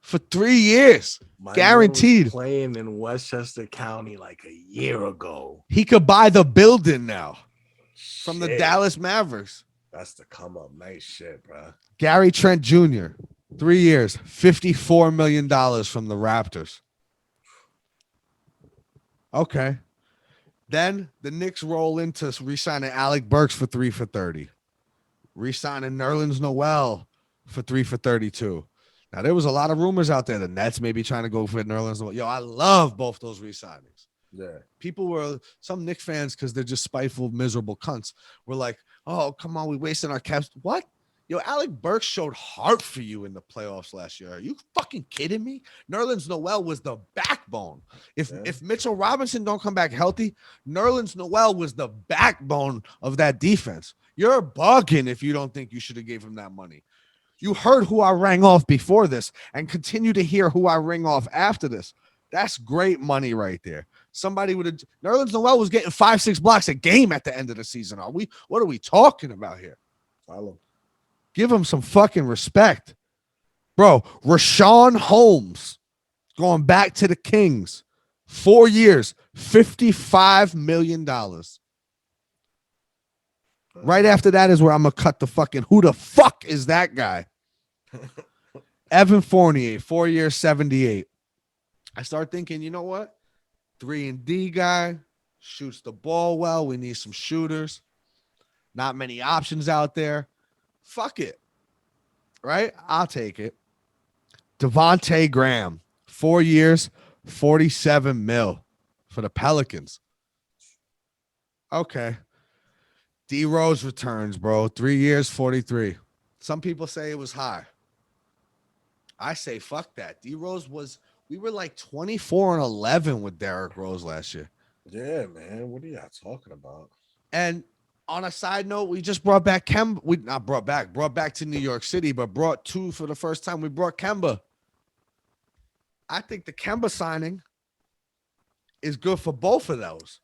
C: for 3 years. Guaranteed.
D: Man was playing in Westchester County like a year ago.
C: He could buy the building now from the Dallas Mavericks.
D: That's the come up. Nice shit, bro.
C: Gary Trent Jr., 3 years, $54 million from the Raptors. Okay. Then the Knicks roll into re-signing Alec Burks for 3 for 30. Re-signing Nerlens Noel for 3 for 32. Now, there was a lot of rumors out there. The Nets may be trying to go for Nerlens Noel. Yo, I love both those re-signings.
D: Yeah.
C: Some Knicks fans, because they're just spiteful, miserable cunts, were like, oh, come on, we wasting our caps. What? Yo, Alec Burks showed heart for you in the playoffs last year. Are you fucking kidding me? Nerlens Noel was the backbone. If Mitchell Robinson don't come back healthy, Nerlens Noel was the backbone of that defense. You're bugging if you don't think you should have gave him that money. You heard who I rang off before this and continue to hear who I ring off after this. That's great money right there. Somebody would have. Nerlens Noel was getting 5-6 blocks a game at the end of the season. What are we talking about here?
D: Follow.
C: Give him some fucking respect. Bro, Rashawn Holmes going back to the Kings. 4 years, $55 million. Right after that is where I'm going to cut the fucking, who the fuck is that guy? Evan Fournier, 4 years, 78. I start thinking, you know what? 3-and-D guy, shoots the ball well. We need some shooters. Not many options out there. Fuck it. Right? I'll take it. Devontae Graham, 4 years, $47 million for the Pelicans. Okay. D Rose returns, bro. 3 years, 43. Some people say it was high. I say fuck that. D Rose we were like 24-11 with Derrick Rose last year.
D: Yeah, man. What are y'all talking about?
C: And on a side note, we just brought back Kemba. We not brought back to New York City, but brought two for the first time. We brought Kemba. I think the Kemba signing is good for both of those.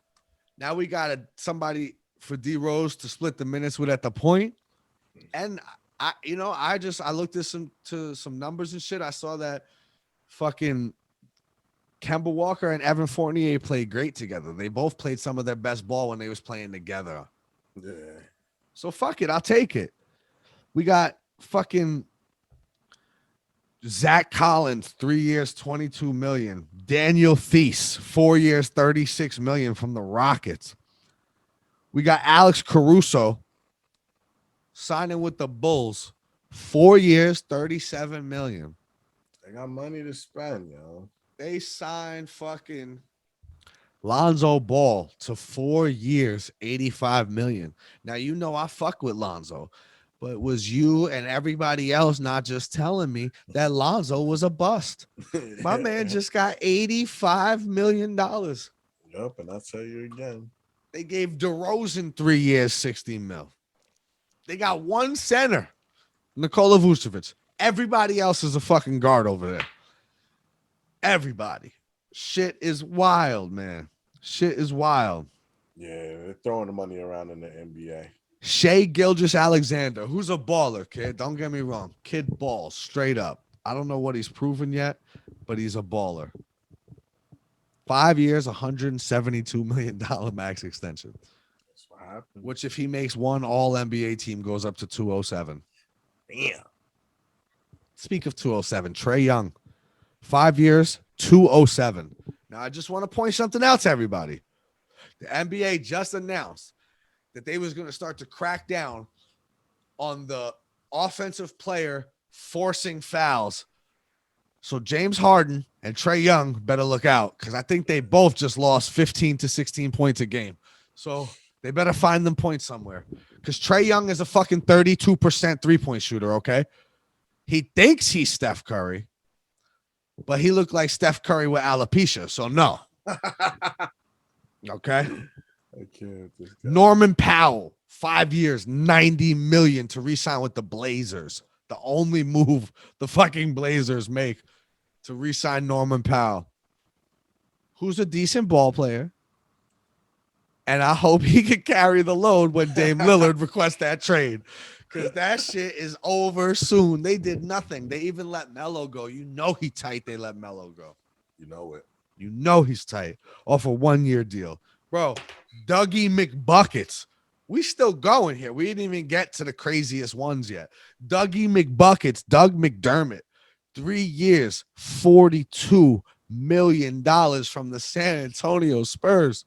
C: Now we got somebody for D Rose to split the minutes with at the point. And I looked at some numbers and shit. I saw that fucking Kemba Walker and Evan Fournier played great together. They both played some of their best ball when they was playing together.
D: Yeah.
C: So fuck it, I'll take it. We got fucking Zach Collins, 3 years, $22 million. Daniel Theis, 4 years, $36 million from the Rockets. We got Alex Caruso, signing with the Bulls. 4 years, $37 million.
D: They got money to spend, yo.
C: They signed fucking Lonzo Ball to 4 years, $85 million. Now, you know I fuck with Lonzo, but it was you and everybody else not just telling me that Lonzo was a bust. My man just got $85 million.
D: Yep, and I'll tell you again.
C: They gave DeRozan 3 years, $60 mil. They got one center, Nikola Vucevic. Everybody else is a fucking guard over there. Everybody. Shit is wild, man. Shit is wild.
D: Yeah, they're throwing the money around in the NBA.
C: Shai Gilgeous-Alexander, who's a baller, kid. Don't get me wrong. Kid balls, straight up. I don't know what he's proven yet, but he's a baller. 5 years, $172 million max extension.
D: That's what happened.
C: Which, if he makes one all-NBA team, goes up to 207.
D: Damn.
C: Speak of 207, Trae Young, 5 years, 207. Now, I just want to point something out to everybody. The NBA just announced that they was going to start to crack down on the offensive player forcing fouls. So James Harden and Trae Young better look out, because I think they both just lost 15 to 16 points a game. So they better find them points somewhere, because Trae Young is a fucking 32% three-point shooter, okay? He thinks he's Steph Curry, but he looked like Steph Curry with alopecia, so no. Okay?
D: I can't. This guy.
C: Norman Powell, 5 years, $90 million to re-sign with the Blazers. The only move the fucking Blazers make to re-sign Norman Powell, who's a decent ball player. And I hope he can carry the load when Dame Lillard requests that trade, because that shit is over soon. They did nothing. They even let Melo go. You know he tight. They let Melo go.
D: You know it.
C: You know he's tight off a 1 year deal. Bro, Dougie McBuckets. We still going here. We didn't even get to the craziest ones yet. Dougie McBuckets, Doug McDermott, 3 years, $42 million from the San Antonio Spurs.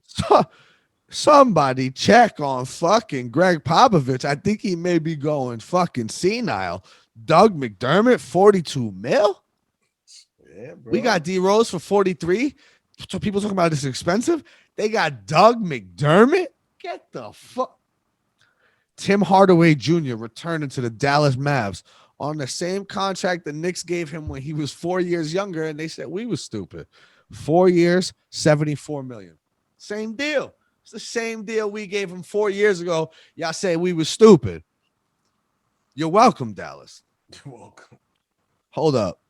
C: So, somebody check on fucking Greg Popovich. I think he may be going fucking senile. Doug McDermott, 42 mil.
D: Yeah, bro.
C: We got D Rose for 43. So people talking about this expensive. They got Doug McDermott. Get the fuck. Tim Hardaway Jr. returning to the Dallas Mavs on the same contract the Knicks gave him when he was 4 years younger, and they said we was stupid. 4 years, $74 million. Same deal. It's the same deal we gave him 4 years ago. Y'all say we was stupid. You're welcome, Dallas.
D: You're welcome.
C: Hold up.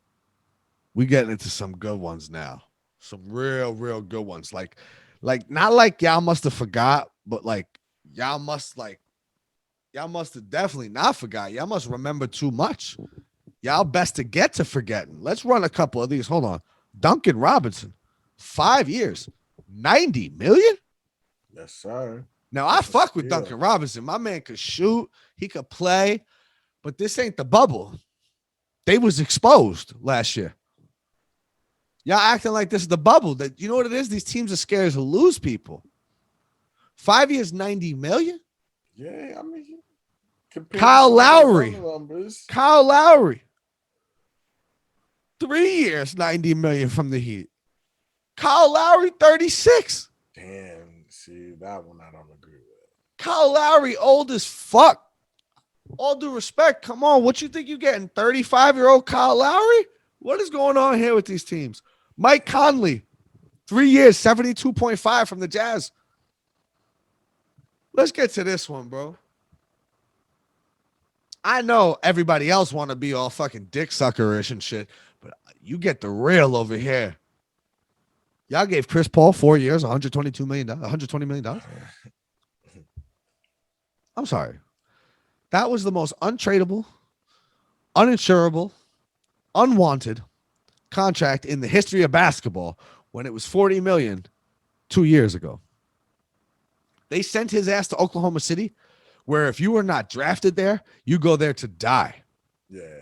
C: We getting into some good ones now. Some real good ones. Like not like y'all must have forgot, but like y'all must have definitely not forgot. Y'all must remember too much. Y'all best to get to forgetting. Let's run a couple of these. Hold on. Duncan Robinson, 5 years, $90 million.
D: Yes, sir.
C: Now, I fuck with Duncan Robinson. My man could shoot. He could play. But this ain't the bubble. They was exposed last year. Y'all acting like this is the bubble. That, you know what it is? These teams are scared to lose people. 5 years, $90 million?
D: Yeah, I mean,
C: Kyle Lowry. 3 years, $90 million from the Heat. Kyle Lowry, 36.
D: Damn, see, that one I don't agree with.
C: Kyle Lowry, old as fuck. All due respect, come on. What you think you getting? 35-year-old Kyle Lowry? What is going on here with these teams? Mike Conley, 3 years, 72.5 from the Jazz. Let's get to this one, bro. I know everybody else want to be all fucking dick suckerish and shit, but you get the real over here. Y'all gave Chris Paul 4 years, $122 million, $120 million. I'm sorry. That was the most untradeable, uninsurable, unwanted contract in the history of basketball when it was $40 million 2 years ago. They sent his ass to Oklahoma City, where if you were not drafted there, you go there to die.
D: Yeah.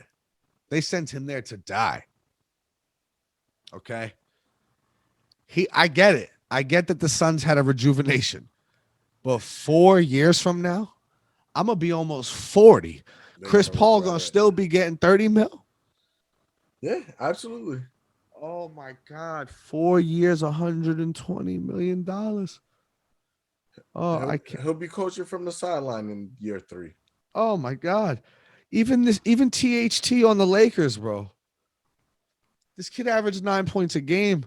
C: They sent him there to die. Okay. I get it. I get that the Suns had a rejuvenation, But 4 years from now, I'm gonna be almost 40. Chris Paul gonna still be getting 30 mil.
D: Yeah, absolutely.
C: Oh my God, 4 years, $120 million. Oh, I can't.
D: He'll be coaching from the sideline in year 3.
C: Oh my God. Even THT on the Lakers, bro. This kid averaged 9 points a game.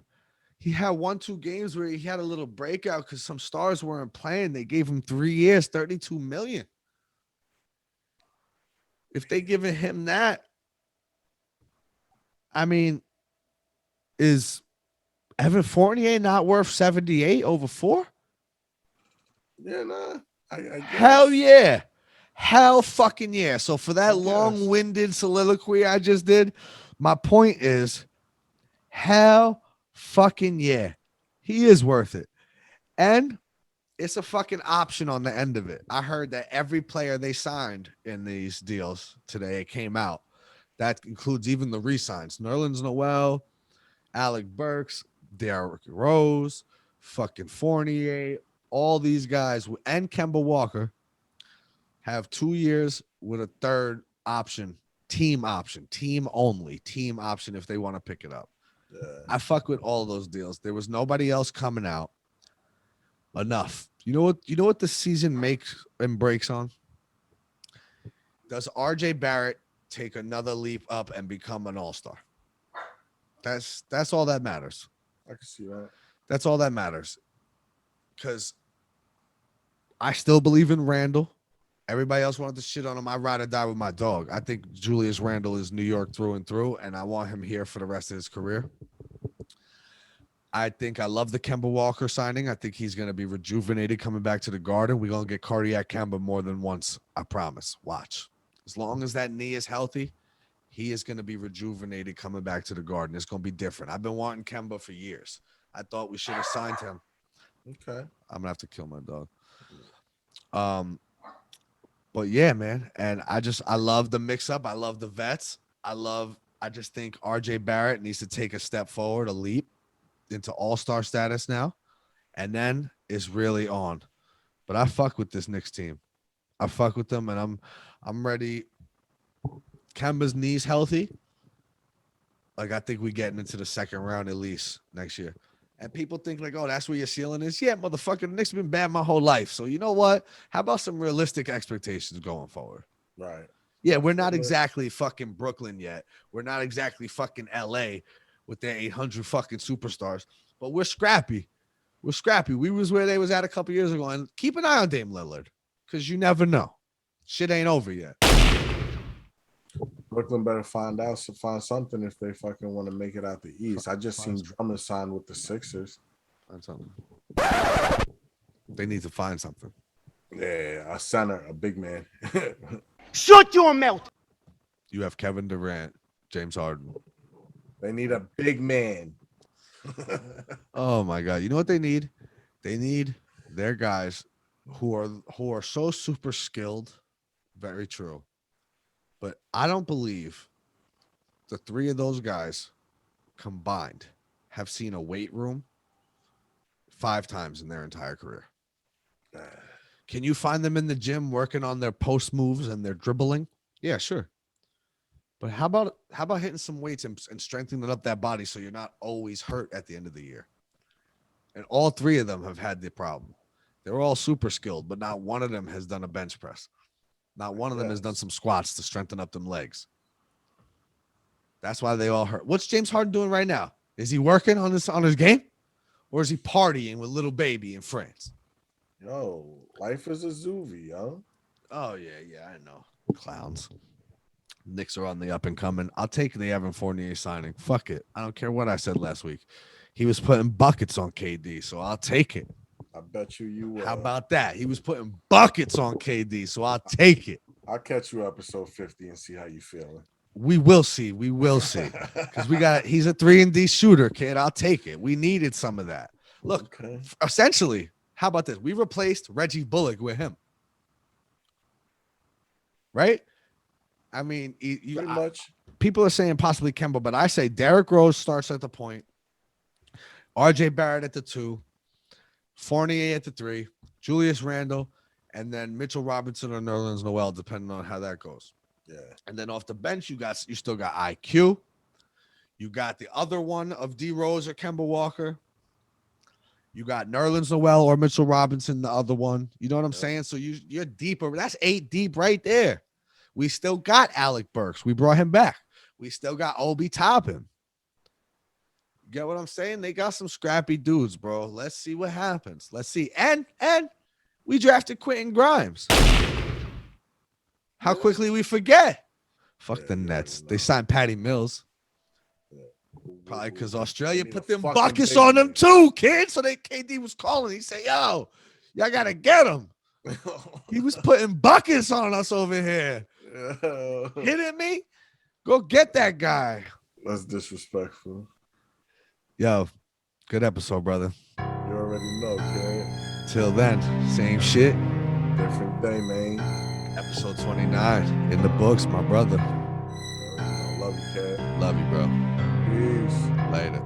C: He had 1-2 games where he had a little breakout because some stars weren't playing. They gave him 3 years, 32 million. If they giving him that, I mean, is Evan Fournier not worth 78 over 4?
D: Yeah, nah. I guess.
C: Hell yeah. Hell fucking yeah. So for that long-winded soliloquy I just did, my point is hell fucking yeah. He is worth it. And it's a fucking option on the end of it. I heard that every player they signed in these deals today, it came out. That includes even the re-signs. Nerlens Noel, Alec Burks, Derrick Rose, fucking Fournier, all these guys, and Kemba Walker have 2 years with a third option, team only, team option if they want to pick it up. I fuck with all those deals. There was nobody else coming out. Enough. You know what the season makes and breaks on? Does RJ Barrett take another leap up and become an all-star? That's all that matters.
D: I can see that.
C: That's all that matters. Because I still believe in Randall. Everybody else wanted to shit on him. I ride or die with my dog. I think Julius Randle is New York through and through, and I want him here for the rest of his career. I think I love the Kemba Walker signing. I think he's going to be rejuvenated coming back to the Garden. We're going to get cardiac Kemba more than once. I promise. Watch. As long as that knee is healthy, he is going to be rejuvenated coming back to the Garden. It's going to be different. I've been wanting Kemba for years. I thought we should have signed him.
D: Okay.
C: I'm going to have to kill my dog. But yeah, man. And I love the mix up. I love the vets. I just think RJ Barrett needs to take a step forward, a leap into all-star status now, and then it's really on. But I fuck with this Knicks team. I fuck with them, and I'm ready. Kemba's knees healthy. Like, I think we getting into the second round at least next year. And people think like, oh, that's where your ceiling is. Yeah, motherfucker, the Knicks have been bad my whole life. So you know what? How about some realistic expectations going forward?
D: Right.
C: Yeah, we're not exactly fucking Brooklyn yet. We're not exactly fucking LA with their 800 fucking superstars, but we're scrappy. We're scrappy. We was where they was at a couple years ago, and keep an eye on Dame Lillard because you never know. Shit ain't over yet.
D: Brooklyn better find something if they fucking want to make it out the East. I just seen Drummond sign with the Sixers.
C: Find something. They need to find something.
D: Yeah, a center, a big man.
H: Shut your mouth.
C: You have Kevin Durant, James Harden.
D: They need a big man.
C: Oh my God. You know what they need? They need their guys who are so super skilled. Very true. But I don't believe the three of those guys combined have seen a weight room 5 times in their entire career. Can you find them in the gym working on their post moves and their dribbling? Yeah, sure. But how about hitting some weights and strengthening up that body so you're not always hurt at the end of the year? And all 3 of them have had the problem. They're all super skilled, but not one of them has done a bench press. Not one of them has done some squats to strengthen up them legs. That's why they all hurt. What's James Harden doing right now? Is he working on his game? Or is he partying with little baby in France?
D: Yo, life is a zoovie, yo.
C: Oh, yeah, I know. Clowns. Knicks are on the up and coming. I'll take the Evan Fournier signing. Fuck it. I don't care what I said last week. He was putting buckets on KD, so I'll take it.
D: I bet you will.
C: How about that? He was putting buckets on KD, so I'll take it.
D: I'll catch you episode 50 and see how you feeling.
C: We will see. Because he's a 3-and-D shooter, kid. I'll take it. We needed some of that. Look, essentially, how about this? We replaced Reggie Bullock with him. Right? I mean,
D: pretty much.
C: People are saying possibly Kemba, but I say Derrick Rose starts at the point, RJ Barrett at the 2, Fournier at the 3, Julius Randle, and then Mitchell Robinson or Nerlens Noel, depending on how that goes.
D: Yeah.
C: And then off the bench, you still got IQ. You got the other one of D Rose or Kemba Walker. You got Nerlens Noel or Mitchell Robinson, the other one. You know what I'm saying? So you're deeper. That's 8 deep right there. We still got Alec Burks. We brought him back. We still got Obi Toppin. You get what I'm saying? They got some scrappy dudes, bro. Let's see what happens. Let's see. And we drafted Quentin Grimes. How quickly we forget. Fuck the Nets. They signed Patty Mills. Probably because Australia put them buckets on them too, kid. So KD was calling. He said, yo, y'all got to get him. He was putting buckets on us over here. Hitting me? Go get that guy.
D: That's disrespectful.
C: Yo, good episode, brother.
D: You already know, kid.
C: Till then, same shit.
D: Different day, man.
C: Episode 29 in the books, my brother.
D: Love you, kid.
C: Love you, bro.
D: Peace.
C: Later.